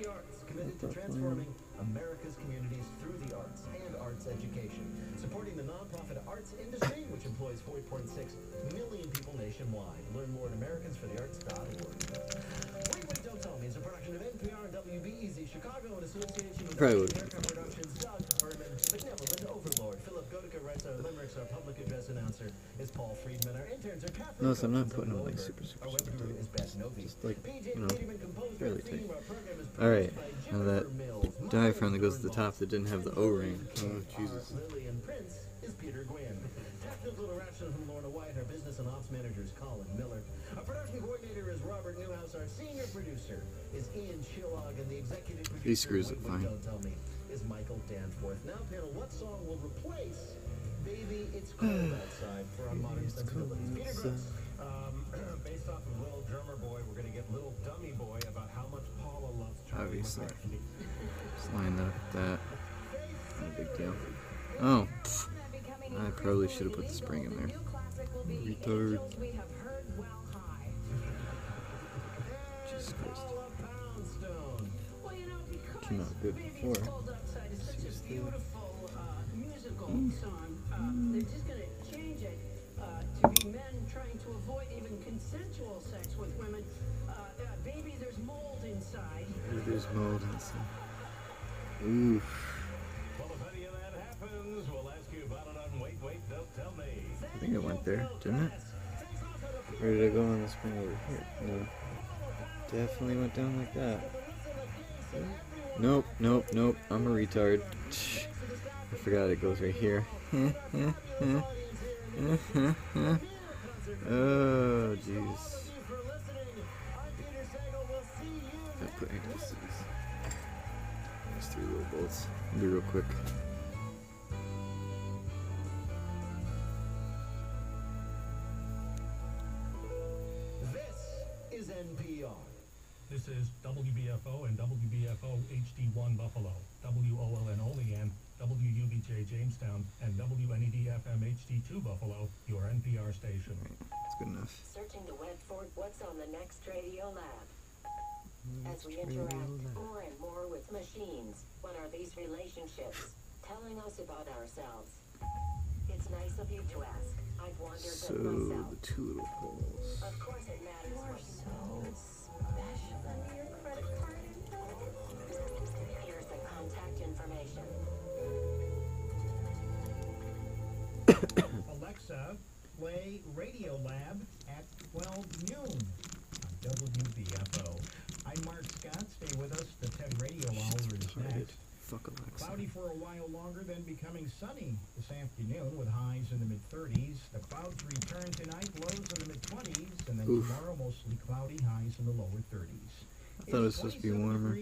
America's communities through the arts and arts education, supporting the nonprofit arts industry, which employs 4.6 million people nationwide. Learn more at americansforthearts.org. Wait, Don't Tell Me is a production of NPR and WBEZ Chicago in association with America Productions. Doug Berman, benevolent overlord. Philip Godica writes our limericks. Our public address announcer is Paul Friedman. Our interns are Catherine. Notice I'm not putting them like super tight. Just like, you know, fairly tight. Alright, now that diaphragm that goes to the top that didn't have the O-ring. Oh, Jesus. Lily and Prince is Peter Gwynn. Technical direction from Lorna White. Our business and ops manager is Colin Miller. Our production coordinator is Robert Newhouse. Our senior producer is Ian Chillog, and the executive producer These screws look fine. Don't Tell Me is Michael Danforth. Now, panel, what song will replace Baby It's Cold Outside for our modern sensibilities? Peter Gross. Based off of Little Drummer Boy, we're going to get Little Dummy Boy about how much Paula loves Charlie Obviously. McCartney. Just line up that. No big deal. Oh, I probably should have put the spring in there. Retard. Jesus Christ. Came out good before. Seriously. They're just going to change it to be men trying to avoid even consensual sex with women. Baby, there's mold inside. There's mold inside. Oof. Well, if any of that happens, we'll ask you about it on Wait, Don't Tell Me. I think it went there, didn't it? Or did I go on the spring over here? No. Definitely went down like that. Nope, nope, nope. I'm a retard. I forgot it goes right here. Oh, jeez. Gotta put anti-seize. There's 3 little bolts. I'll be real quick. This is NPR. This is WBFO and WBFO HD1 Buffalo, WOLN Olean, WUBJ Jamestown, and WN FM HD2 Buffalo, your NPR station. That's good enough. Searching the web for what's on the next radio lab. As we interact more and more with machines, what are these relationships telling us about ourselves? It's nice of you to ask. I've wondered So, that myself. the two little holes. Of course it matters. You are so special. Send me your credit card info. Here's the contact information. Alexa, play Radio Lab at 12 noon on WBFO. I'm Mark Scott. Stay with us. The TED Radio Hour is next. Fuck Alexa. Cloudy for a while longer, then becoming sunny this afternoon with highs in the mid-30s. The clouds return tonight, lows in the mid-20s, and then tomorrow mostly cloudy, highs in the lower 30s. I thought it was supposed to be warmer.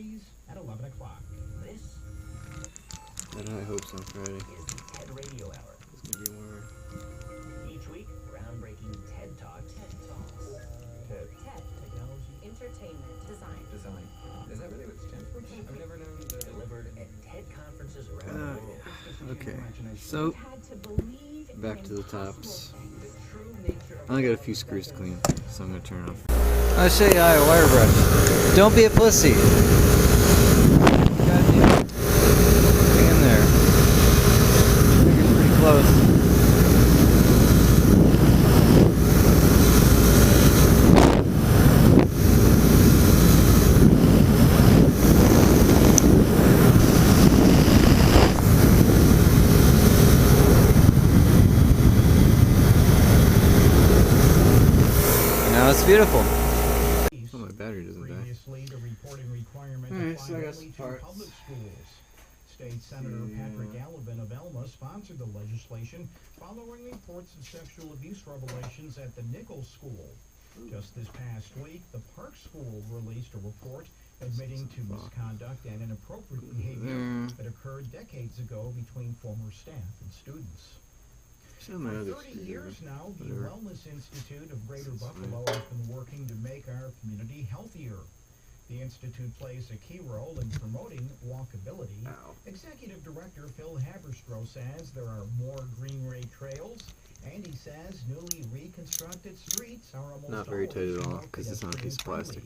At 11 o'clock. I had high hopes on Friday. Is the TED Radio Hour. It's gonna be warmer. Each week, groundbreaking TED Talks. TED Talks. TED. TED. Technology. Entertainment. Design. Design. Is that really what it stands for? I've never known that. Delivered at TED conferences around the world. Okay, so back to the tops. I only got a few screws to clean, so I'm gonna turn it off. I'll show you how I wire brush. Don't be a pussy. Goddamn. Hang in there. Finger's pretty close. Now it's beautiful. Oh, my battery doesn't die. Previously, the reporting requirement Alright, so I got applied some only to parts. public schools. State Senator Patrick Gallivan of Elma sponsored the legislation following reports of sexual abuse revelations at the Nichols School. Just this past week, the Park School released a report admitting to misconduct and inappropriate behavior that occurred decades ago between former staff and students. For 30 years now, the Wellness Institute of Greater Buffalo has been working to make our community healthier. The Institute plays a key role in promoting walkability. Executive Director Phil Haberstroh says there are more greenway trails, and he says newly reconstructed streets are almost Not very tight always at all, more because it's on a piece of plastic.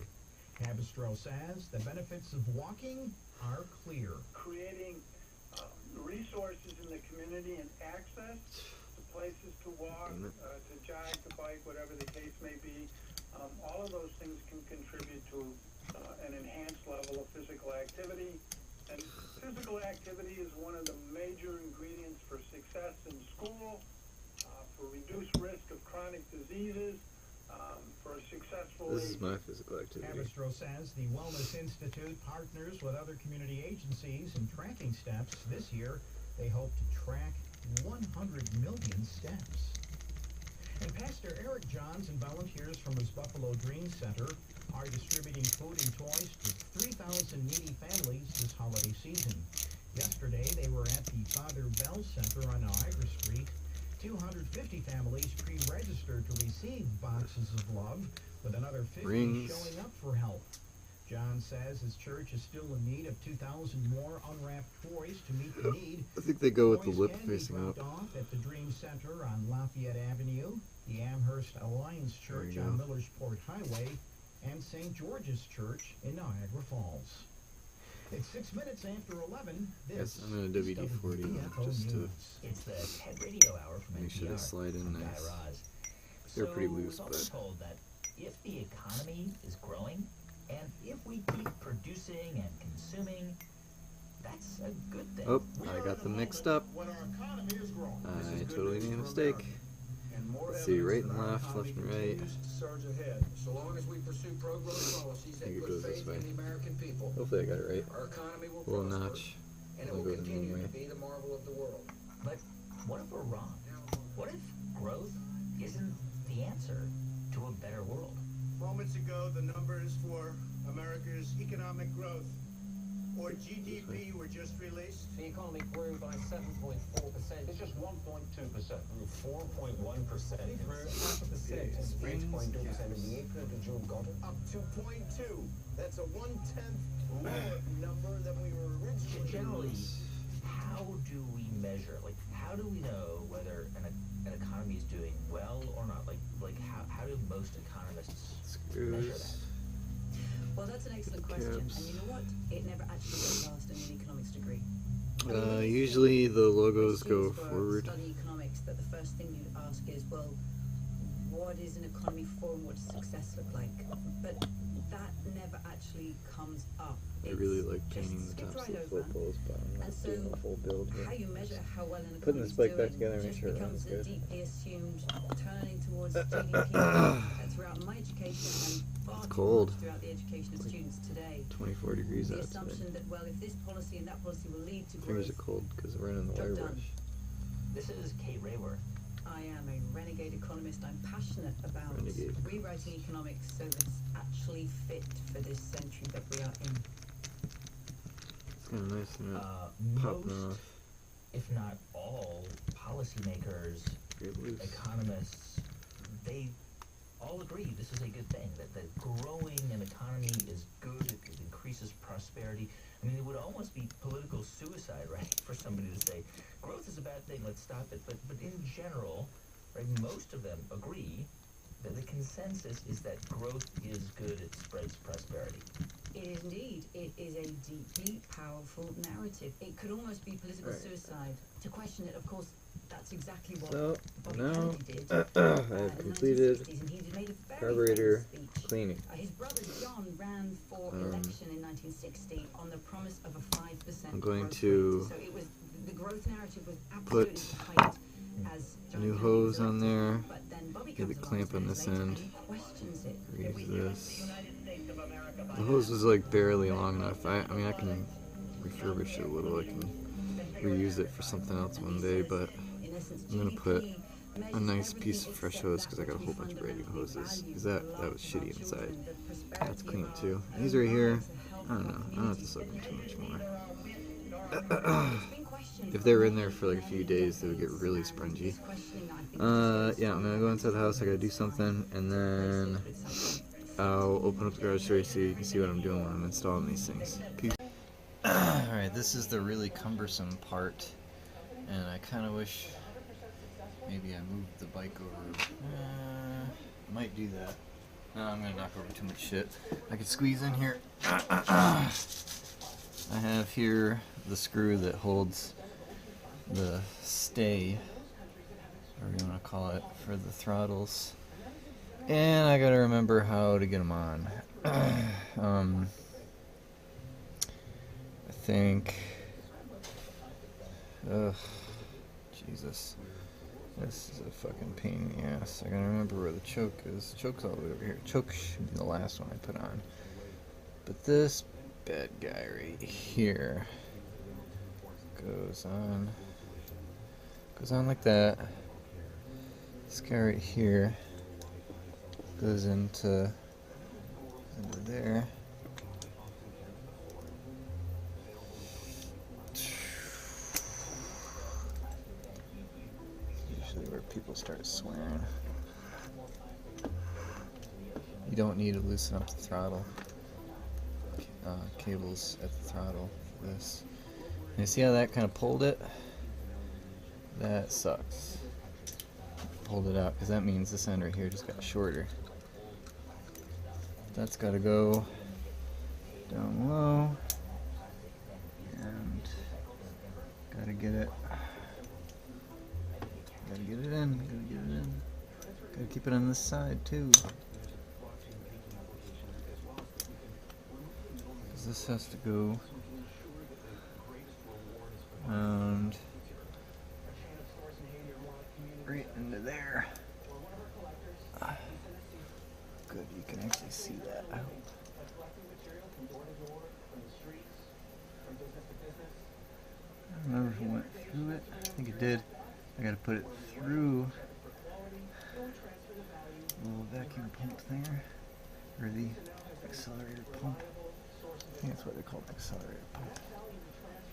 Haberstroh says the benefits of walking are clear. Creating resources in the community and access to places to walk, to jog, to bike, whatever the case may be. All of those things can contribute to an enhanced level of physical activity. And physical activity is one of the major ingredients for success in school, for reduced risk of chronic diseases, for a successful... This is my physical activity. Haberstroh says the Wellness Institute partners with other community agencies in tracking steps. This year, they hope to track 100 million steps. And Pastor Eric Johns and volunteers from his Buffalo Dream Center are distributing food and toys to 3,000 needy families this holiday season. Yesterday, they were at the Father Bell Center on Niagara Street. 250 families pre-registered to receive boxes of love, with another 50 showing up for help. John says his church is still in need of 2,000 more unwrapped toys to meet the need. I think they go with the Toys lip can be facing dropped up. off at the Dream Center on Lafayette Avenue, the Amherst Alliance Church on Millersport Highway, and St. George's Church in Niagara Falls. It's 6 minutes after 11. This I'm gonna WD-40 just to It's the TED Radio Hour from make sure they NPR. slide in I'm Guy nice. Raz. They're pretty So loose, we've also but told that if the economy is growing, and if we keep producing and consuming, that's a good thing. oh, I got them mixed up. I totally made a mistake. Let's see, right and left, left and right. Surge ahead. So long as we pursue pro-growth policies I think that it goes put this faith way. in the American people, Hopefully I got it right. our economy will Little prosper, notch. and it I'll will go the continue wrong to way. be the marvel of the world. But what if we're wrong? What if growth isn't the answer to a better world? Moments ago, the numbers for America's economic growth, or GDP, were just released. The economy grew by 7.4%. It's just 1.2%. Grew 4.1%. Grew half a percent. 8.2% in the April to June quarter. Up to 0.2. That's a 1/10 lower number than we were originally. Generally, how do we measure? Like, how how do we know whether an economy is doing well or not? Like how do most economists measure that? Well, that's an excellent question. And you know what? It never actually gets asked in an economics degree. Usually the logos go forward. Study economics, that the first thing you'd ask is, well, what is an economy for and what does success look like? But that never actually comes up. I really like painting the tops of the footballs, but I'm not doing a full build here. How you measure how well an Putting this economy bike back together, make sure it runs becomes a good. deeply assumed turning towards GDP throughout my education and far too much throughout the education of students today. 24 degrees The out assumption today. that, well, if this policy and that policy will lead to Fingers growth, are cold because we're in the wire brush. This is Kate Rayworth. I am a renegade economist. I'm passionate about rewriting economics so that it's actually fit for this century that we are in. It's kind of nice and popping Most, off. if not all, policymakers, economists, they all agree this is a good thing, that growing an economy is good, it increases prosperity. I mean, it would almost be political suicide, right, for somebody to say, growth is a bad thing, let's stop it. But in general, right, most of them agree that the consensus is that growth is good, it spreads prosperity. It is indeed. It is a deeply powerful narrative. It could almost be political suicide. To question it, of course, that's exactly what Bobby now Kennedy did. I have completed and he made a very carburetor famous speech. cleaning. His brother John ran for election in 1960 on the promise of a 5% I'm going growth to rate. So it was, the growth narrative was absolutely tight as John new Kennedy hose was on elected. there. But then Bobby Get the comes clamp along on this 10 years end. later and he questions it. Reuse this. The hose is like barely long enough. I mean, I can refurbish it a little. I can reuse it for something else one day, but I'm gonna put a nice piece of fresh hose because I got a whole bunch of brand new hoses. Because that was shitty inside. That's clean too. These right here, I don't know. I don't have to soak them too much more. If they were in there for like a few days, they would get really spongy. Yeah, I'm gonna go inside the house. I gotta do something, and then I'll open up the garage door so you can see what I'm doing when I'm installing these things. Peace. Alright, this is the really cumbersome part, and I kind of wish maybe I moved the bike over. I might do that. No, I'm gonna knock over too much shit. I could squeeze in here. I have here the screw that holds the stay, whatever you want to call it, for the throttles. And I gotta remember how to get them on. I think. Ugh. Jesus. This is a fucking pain in the ass. I gotta remember where the choke is. The choke's all the way over here. Choke should be the last one I put on. But this bad guy right here goes on like that. This guy right here goes into there. Usually where people start swearing. You don't need to loosen up the throttle cables at the throttle for this. And you see how that kind of pulled it? That sucks. Pulled it out because that means this end right here just got shorter. That's got to go down low, and gotta get it in, gotta keep it on this side too, because this has to go around right into there. Good, you can actually see that. I hope. I don't remember if it went through it. I think it did. I gotta put it through the little vacuum pump there, or the accelerator pump. I think that's what they call the accelerator pump.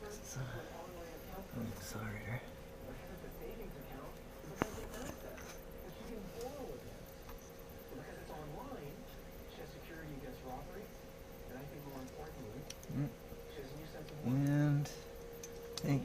It's an accelerator. And I think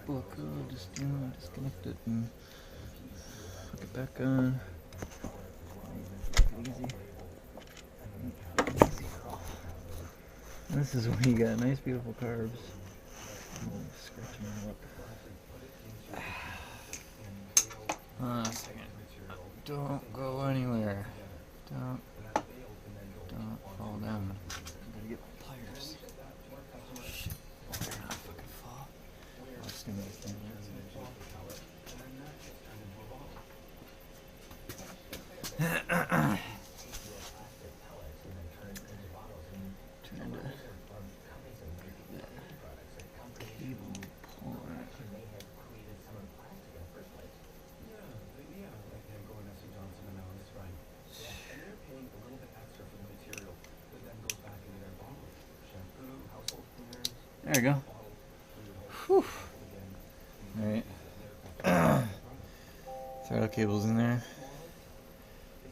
Look, just disconnect it and hook it back on. Easy. This is when you got nice, beautiful carbs. Scratching them up. Hold on a second. Don't go anywhere. Don't fall down. I'm gonna get my pliers. Shit. Better not fucking fall. I'll just do this thing. There you go. Whew. Alright. Throttle cable's in there.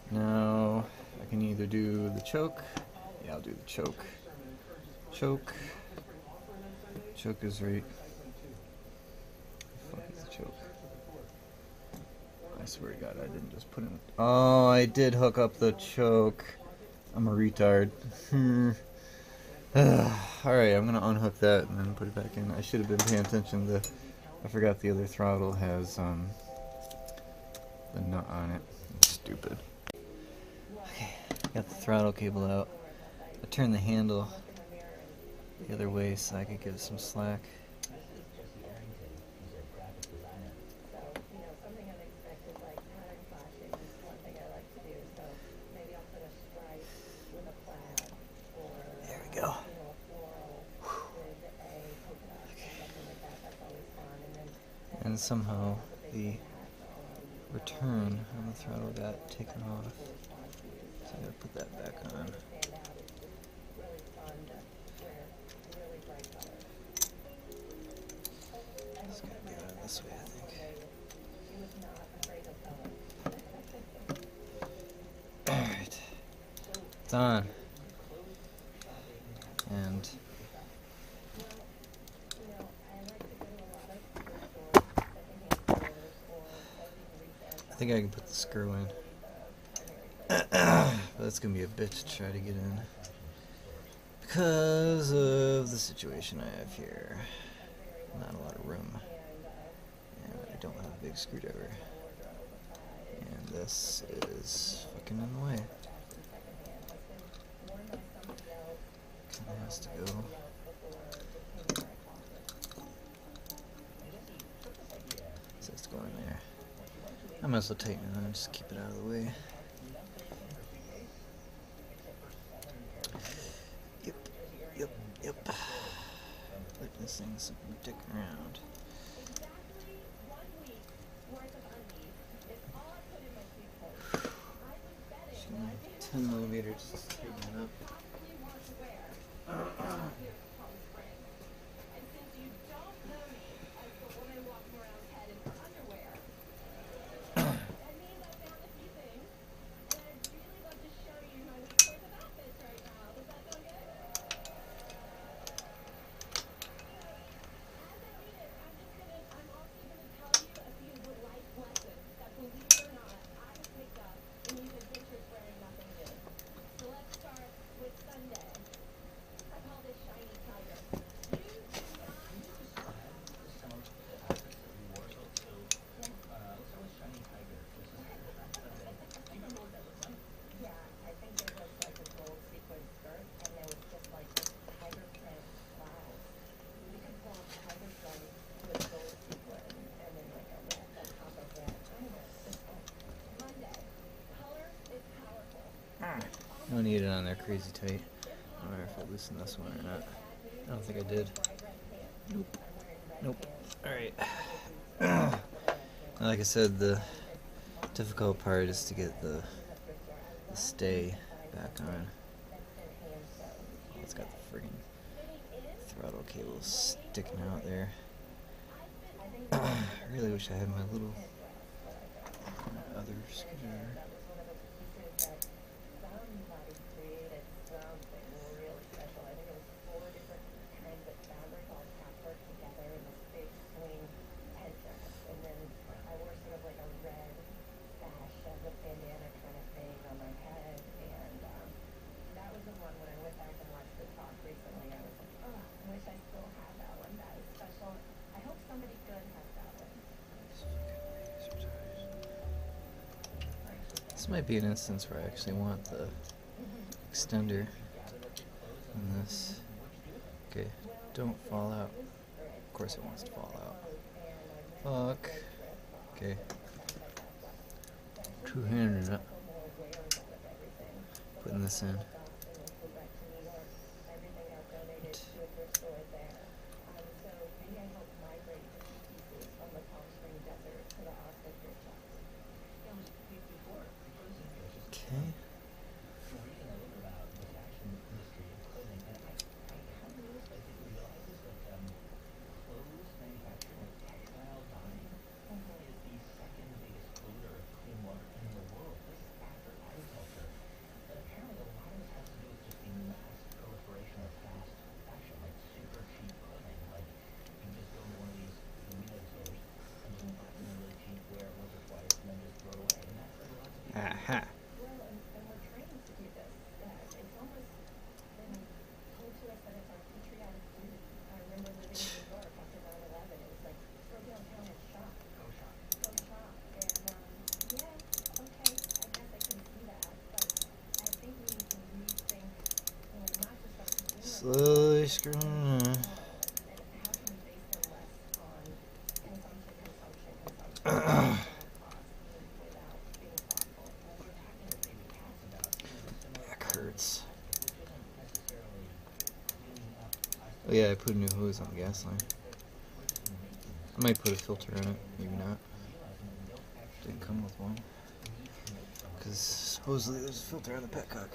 Now I can either do the choke. Yeah, I'll do the choke. Choke. Choke is right. What the fuck is the choke? I swear to God, I didn't just put in. Oh, I did hook up the choke. I'm a retard. Alright, I'm gonna unhook that and then put it back in. I should have been paying attention to. I forgot the other throttle has the nut on it. Stupid. Okay, got the throttle cable out. I turned the handle the other way so I could give it some slack. There we go. And somehow the return on the throttle got taken off. So I gotta put that back on. Just gotta get out of this way, I think. Alright. It's on. And I think I can put the screw in. But that's gonna be a bitch to try to get in because of the situation I have here. Not a lot of room. And I don't have a big screwdriver. And this is fucking in the way. Kinda has to go. So it's going there. I might as well tighten it on, just keep it out of the way. Yep. Let this thing dick around. Just gonna 10 millimeters, just tighten it up. I don't need it on there crazy tight. I don't know if I loosened this one or not. I don't think I did. Nope. Alright. Like I said, the difficult part is to get the stay back on. It's got the friggin' throttle cable sticking out there. I really wish I had my little other screwdriver. This might be an instance where I actually want the extender in this. Okay, don't fall out. Of course it wants to fall out. Fuck. Okay. Two-handed up. Putting this in. Okay. Aha. Slowly screwing on. Back hurts. Oh yeah, I put a new hose on the gas line. I might put a filter on it, maybe not. Didn't come with one. Because supposedly there's a filter on the petcock.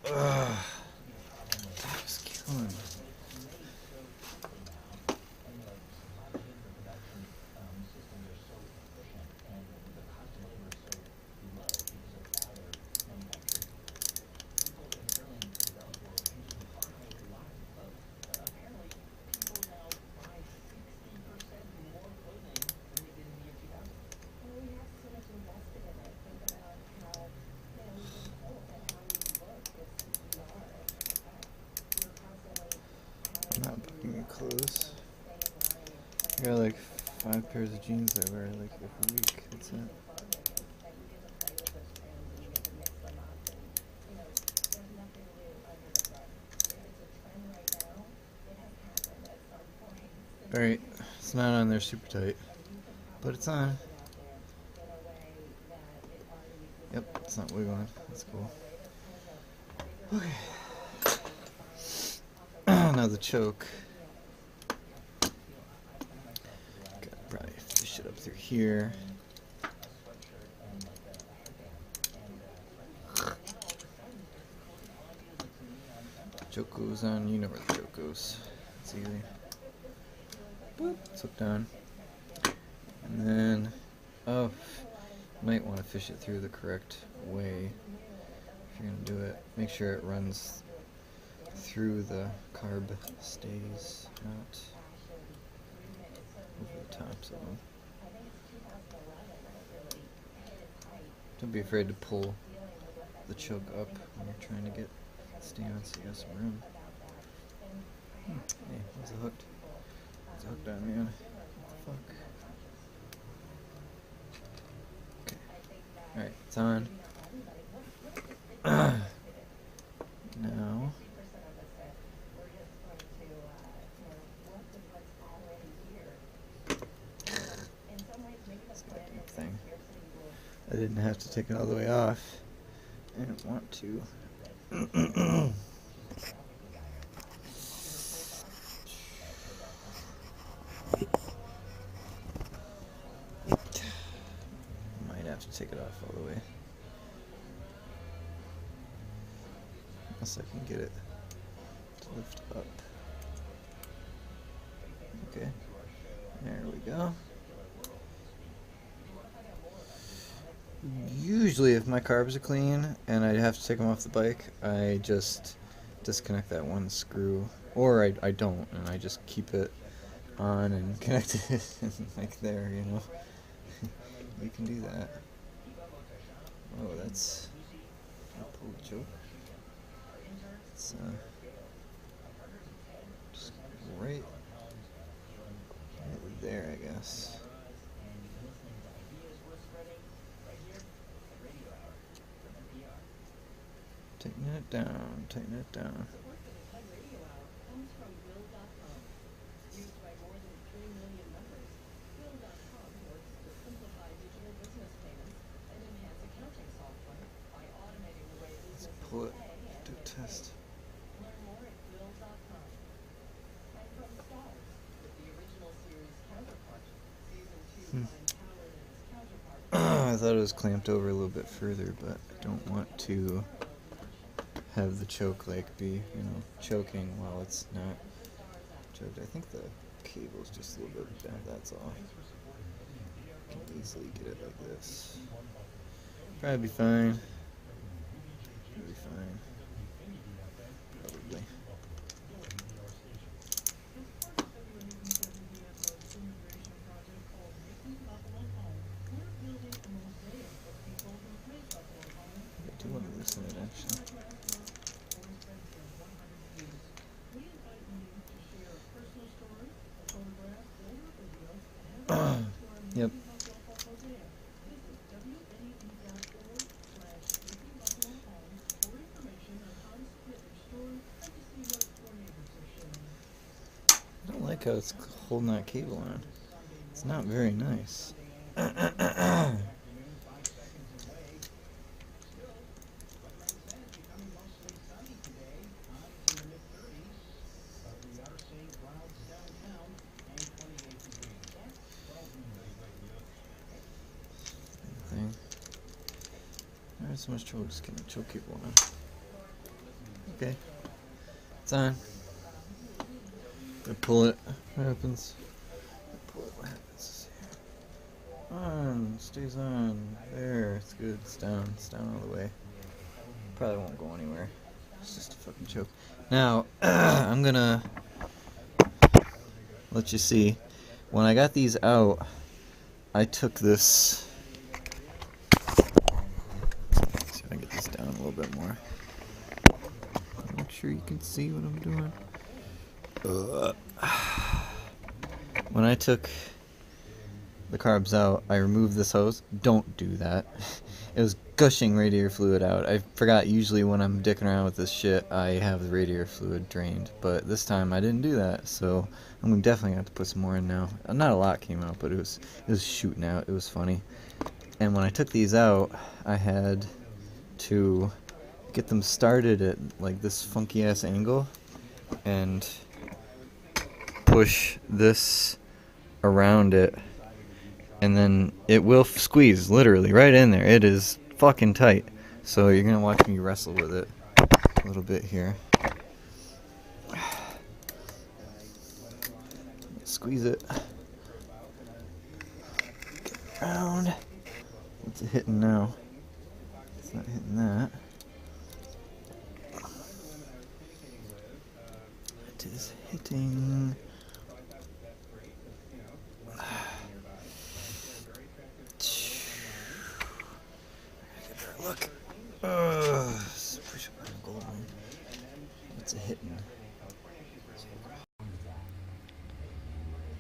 Ugh. That was killing me. Not booking clothes. I got like 5 pairs of jeans I wear like every week. That's it. Alright, it's not on there super tight, but it's on. Yep, it's not wiggling. That's cool. Okay. Now the choke. Gotta probably fish it up through here. Choke goes on, you know where the choke goes. It's easy. Boop, it's hooked on. And then, oh, might want to fish it through the correct way. If you're gonna do it, make sure it runs through the carb stays, not over the tops of them. Don't be afraid to pull the choke up when you're trying to get it stay on so you got some room. Hey, what's it hooked? It's hooked on, man. What the fuck? Okay. Alright, it's on. Now this goddamn thing. I didn't have to take it all the way off. I didn't want to. Might have to take it off all the way. Unless I can get it to lift up. Okay. There we go. Usually if my carbs are clean and I have to take them off the bike, I just disconnect that one screw. Or I don't, and I just keep it on and connect it like there, you know. You can do that. Oh, that's... I'll pull the choke. It's just right there, I guess. it down, tighten it down. Used by more than 3 million members, Will.com works to simplify digital business payments and enhance accounting software by automating the way businesses Pull it. pay and Do get paid. test. Learn more at Will.com. And from Stars, with the original series counterpart, season 2 finds Howard and his counterpart. I thought it was clamped over a little bit further, but I don't want to have the choke be, choking while it's not choked. I think the cable's just a little bit bent, that's all. I can easily get it like this. Probably be fine. Probably. I do want to listen to it, actually. Yep. I don't like how it's holding that cable on. It's not very nice. I had so much trouble just getting the choke cable on. Okay. It's on. I pull it. What happens? Pull it. What happens? On. Stays on. There. It's good. It's down. It's down all the way. Probably won't go anywhere. It's just a fucking choke. Now, I'm gonna let you see. When I got these out, I took this. Let's see if I can get this down a little bit more. Make sure you can see what I'm doing. When I took the carbs out, I removed this hose. Don't do that. It was gushing radiator fluid out. I forgot usually when I'm dicking around with this shit, I have the radiator fluid drained. But this time I didn't do that, so I'm definitely going to have to put some more in now. Not a lot came out, but it was shooting out. It was funny. And when I took these out, I had to get them started at like this funky ass angle and push this around it, and then it will squeeze literally right in there. It is fucking tight. So you're gonna watch me wrestle with it a little bit here. Squeeze it around. What's it hitting now? It's not hitting that. It is hitting. Look. What's it hitting?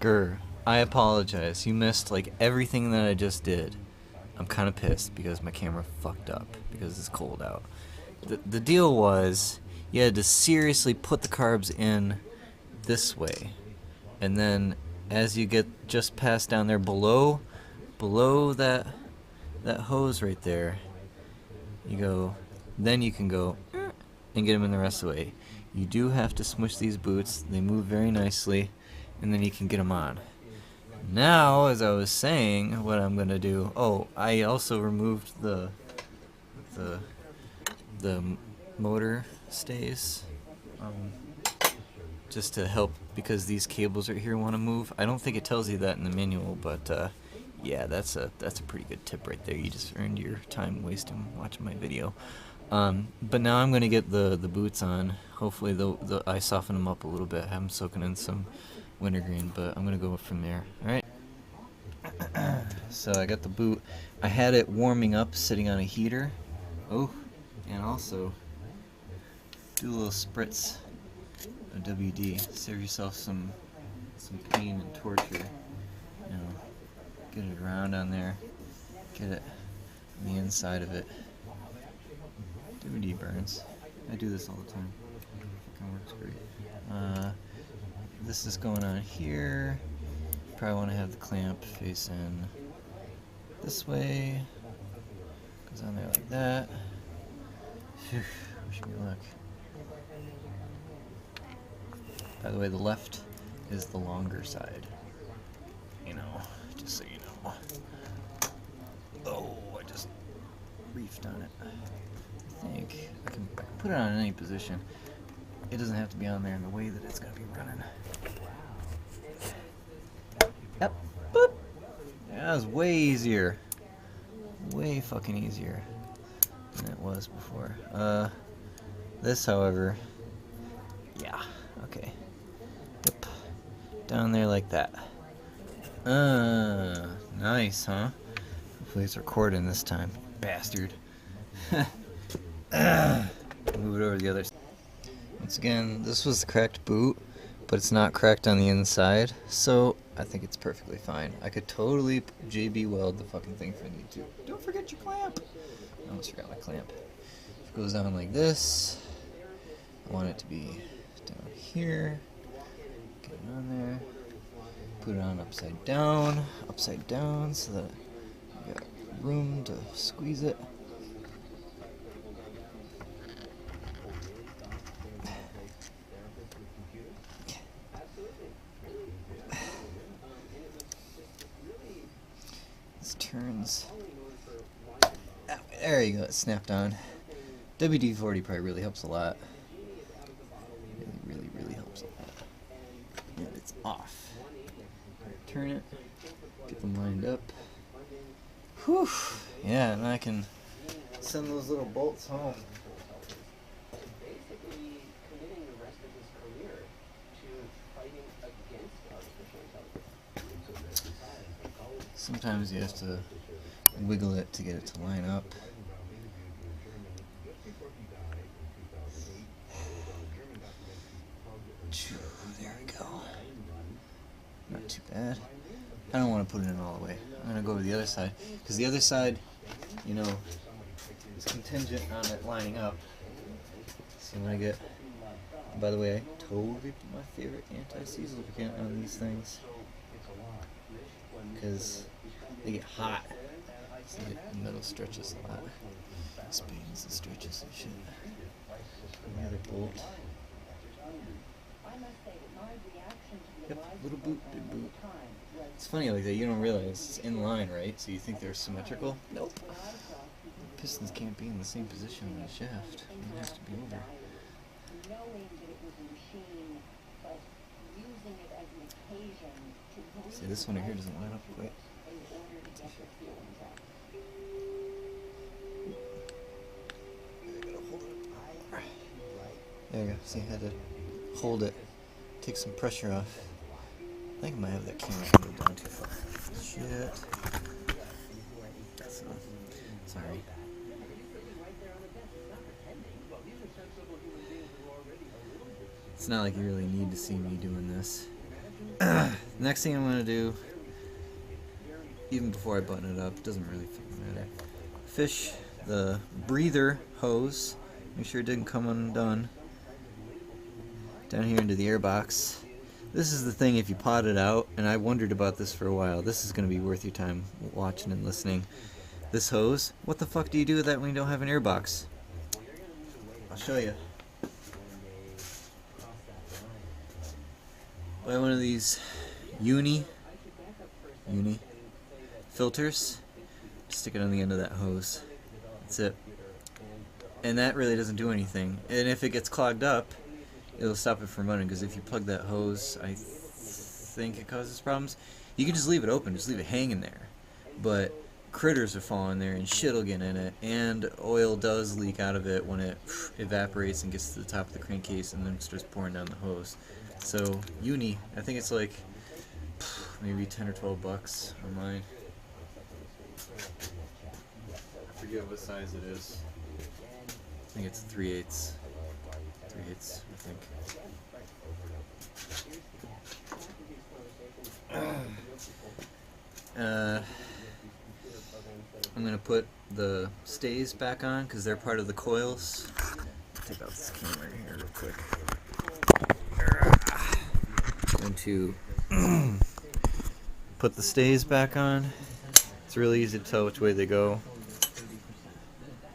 Grr. I apologize. You missed like everything that I just did. I'm kind of pissed because my camera fucked up because it's cold out. The deal was you had to seriously put the carbs in this way, and then as you get just past down there below that hose right there, you go, then you can go and get them in the rest of the way. You do have to smush these boots. They move very nicely, and then you can get them on. Now, as I was saying, what I'm gonna do. Oh, I also removed the motor stays, just to help because these cables right here want to move. I don't think it tells you that in the manual, but yeah, that's a pretty good tip right there. You just earned your time wasting watching my video. But now I'm gonna get the boots on. Hopefully I soften them up a little bit, have them soaking in some wintergreen, but I'm gonna go from there. Alright. So I got the boot. I had it warming up sitting on a heater. Oh, and also do a little spritz of WD. Save yourself some pain and torture. You know, get it around on there. Get it on the inside of it. WD burns. I do this all the time. Fucking works great. This is going on here. Probably want to have the clamp facing this way. Goes on there like that. Phew, wish me luck. By the way, the left is the longer side. You know, just so you know. Oh, I just reefed on it. I think I can put it on any position. It doesn't have to be on there in the way that it's going to be running. Yep. Boop. Yeah, that was way easier. Way fucking easier than it was before. This, however, yeah, okay. Yep. Down there like that. Nice, huh? Hopefully it's recording this time. Bastard. Move it over to the other side. Once again, this was the cracked boot, but it's not cracked on the inside, so I think it's perfectly fine. I could totally JB weld the fucking thing for me too. Don't forget your clamp. I almost forgot my clamp. If it goes down like this, I want it to be down here. Get it on there. Put it on upside down, so that you got room to squeeze it. This turns. There you go, it snapped on. WD-40 probably really helps a lot. Really helps a lot. And it's off. Turn it, get them lined up. Whew. Yeah, and I can send those little bolts home. Basically committing the rest of his career to fighting against artificial intelligence. Sometimes you have to wiggle it to get it to line up. There we go. Not too bad. I don't want to put it in all the way. I'm going to go to the other side. Because the other side, you know, is contingent on it lining up. See what I get? By the way, I totally put my favorite anti-seize lubricant on these things. Because they get hot. So the metal stretches a lot. Spins and stretches and shit. Another bolt. Yep, little boot, big boot. It's funny like that, you don't realize it's in line, right? So you think they're symmetrical? Nope. Pistons can't be in the same position on the shaft. It has to be over. See, this one here doesn't line up quite. There you go. See, I had to hold it, take some pressure off. I think I might have that camera angled down too far. Shit. So, sorry. It's not like you really need to see me doing this. Next thing I'm going to do, even before I button it up, doesn't really matter. Fish the breather hose. Make sure it didn't come undone. Down here into the airbox. This is the thing if you pot it out, and I wondered about this for a while. This is going to be worth your time watching and listening. This hose, what the fuck do you do with that when you don't have an airbox? I'll show you. Buy one of these uni filters. Stick it on the end of that hose. That's it. And that really doesn't do anything. And if it gets clogged up, it'll stop it from running, because if you plug that hose, I think it causes problems. You can just leave it open, just leave it hanging there. But critters will fall in there and shit will get in it, and oil does leak out of it when it evaporates and gets to the top of the crankcase and then starts pouring down the hose. So, uni, I think it's like maybe 10 or 12 bucks on mine. I forget what size it is. I think it's 3/8. 3/8, I think. I'm going to put the stays back on because they're part of the coils take out this camera here real quick. Going to put the stays back on. It's really easy to tell which way they go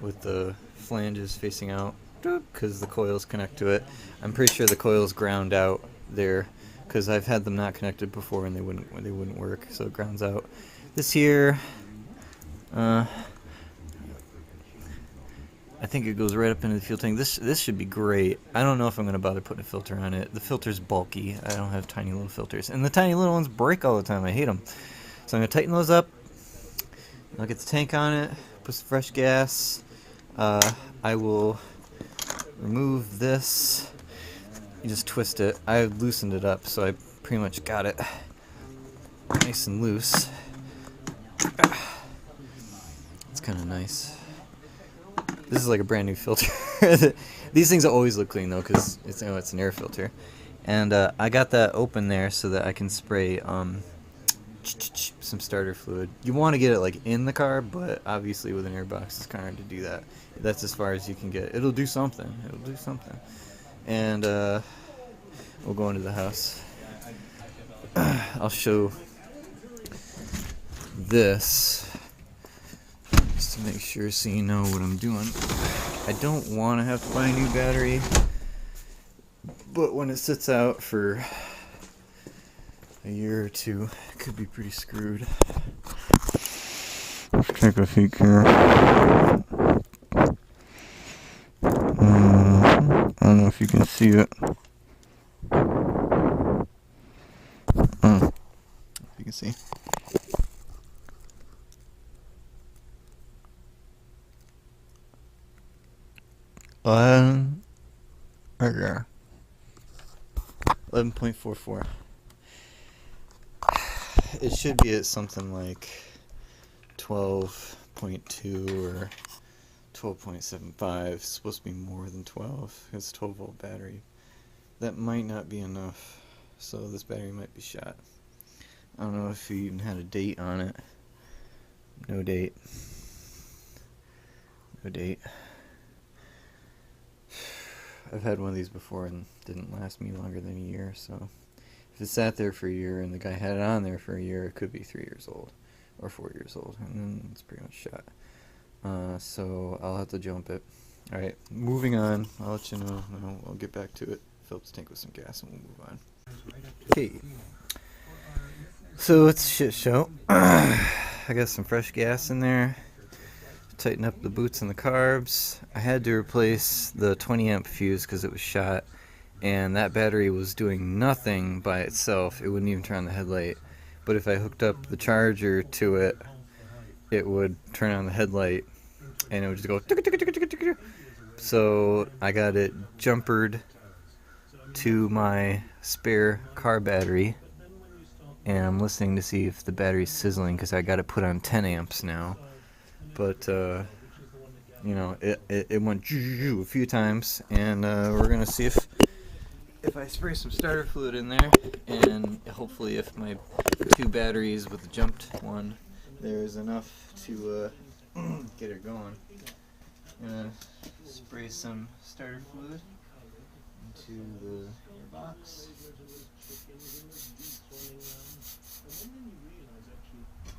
with the flanges facing out because the coils connect to it. I'm pretty sure the coils ground out there because I've had them not connected before and they wouldn't work, so it grounds out. This here, I think it goes right up into the fuel tank. This should be great. I don't know if I'm going to bother putting a filter on it. The filter's bulky. I don't have tiny little filters. And the tiny little ones break all the time. I hate them. So I'm going to tighten those up. I'll get the tank on it. Put some fresh gas. I will remove this. You just twist it. I loosened it up, so I pretty much got it nice and loose. It's kind of nice. This is like a brand new filter. These things always look clean though, because it's an air filter. And I got that open there so that I can spray some starter fluid. You want to get it like in the carb, but obviously with an airbox it's kind of hard to do that. That's as far as you can get. It'll do something. It'll do something. And we'll go into the house. I'll show this just to make sure so you know what I'm doing. I don't want to have to buy a new battery, but when it sits out for a year or two, it could be pretty screwed. Let's take a peek here. I don't know if you can see it. If you can see. Right there. 11.44. It should be at something like 12.2 or 12.75. It's supposed to be more than 12. It's a 12-volt battery. That might not be enough, so this battery might be shot. I don't know if he even had a date on it. No date. No date. I've had one of these before and didn't last me longer than a year, so if it sat there for a year and the guy had it on there for a year, it could be 3 years old or 4 years old, and then it's pretty much shot. So I'll have to jump it. Alright, moving on. I'll let you know. I'll get back to it. Fill up the tank with some gas and we'll move on. Okay. So it's a shit show. I got some fresh gas in there. Tighten up the boots and the carbs. I had to replace the 20 amp fuse because it was shot, and that battery was doing nothing by itself. It wouldn't even turn on the headlight, but if I hooked up the charger to it, it would turn on the headlight and it would just go tick, tick, tick, tick, tick, tick. So I got it jumpered to my spare car battery, and I'm listening to see if the battery's sizzling because I got it put on 10 amps now. But, you know, it went a few times, and we're going to see if I spray some starter fluid in there, and hopefully if my 2 batteries with the jumped one, there's enough to get it going. I'm going to spray some starter fluid into the airbox.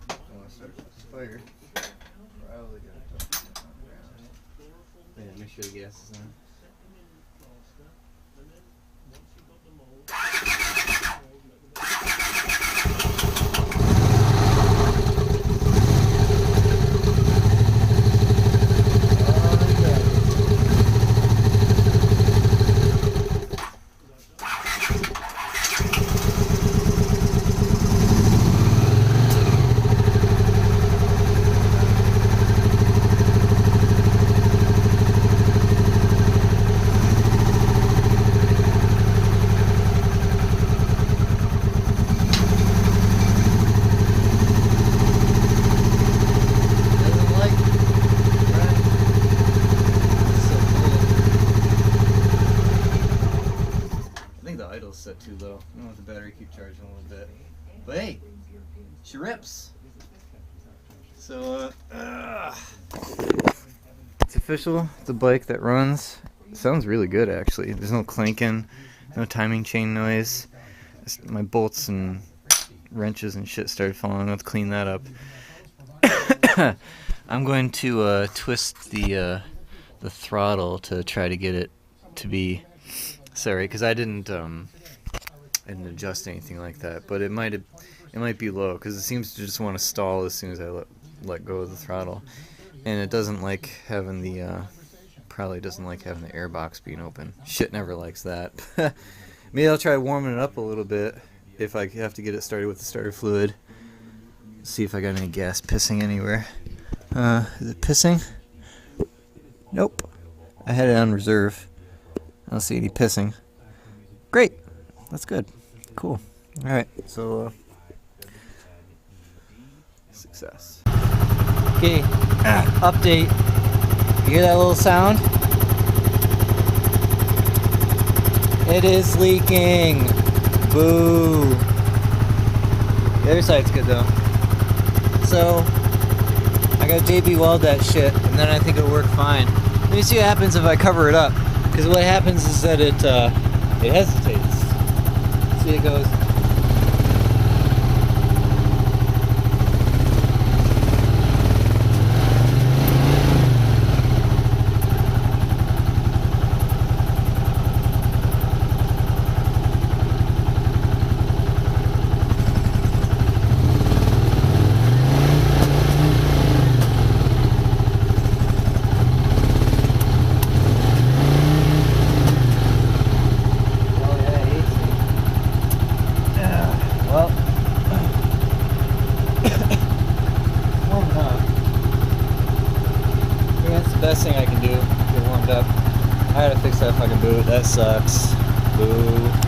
I want to start with the fire. Probably got to put it on the ground. Yeah, make sure the gas is on. Set too low. I don't want the battery keep charging a little bit. But hey, she rips. So it's official. It's a bike that runs sounds really good, actually. There's no clanking, no timing chain noise. My bolts and wrenches and shit started falling. Let's clean that up. I'm going to twist the throttle to try to get it to be... Sorry, because I didn't adjust anything like that, but it might be low, because it seems to just want to stall as soon as I let go of the throttle. And it doesn't like having the... probably doesn't like having the airbox being open. Shit never likes that. Maybe I'll try warming it up a little bit if I have to get it started with the starter fluid. See if I got any gas pissing anywhere. Is it pissing? Nope. I had it on reserve. I don't see any pissing. Great. That's good. Cool. Alright, so success. Okay, update. You hear that little sound? It is leaking. Boo. The other side's good though. So I gotta JB weld that shit, and then I think it'll work fine. Let me see what happens if I cover it up, because what happens is that it hesitates. See, it goes. Best thing I can do, get warmed up. I gotta fix that fucking boot. That sucks. Boo.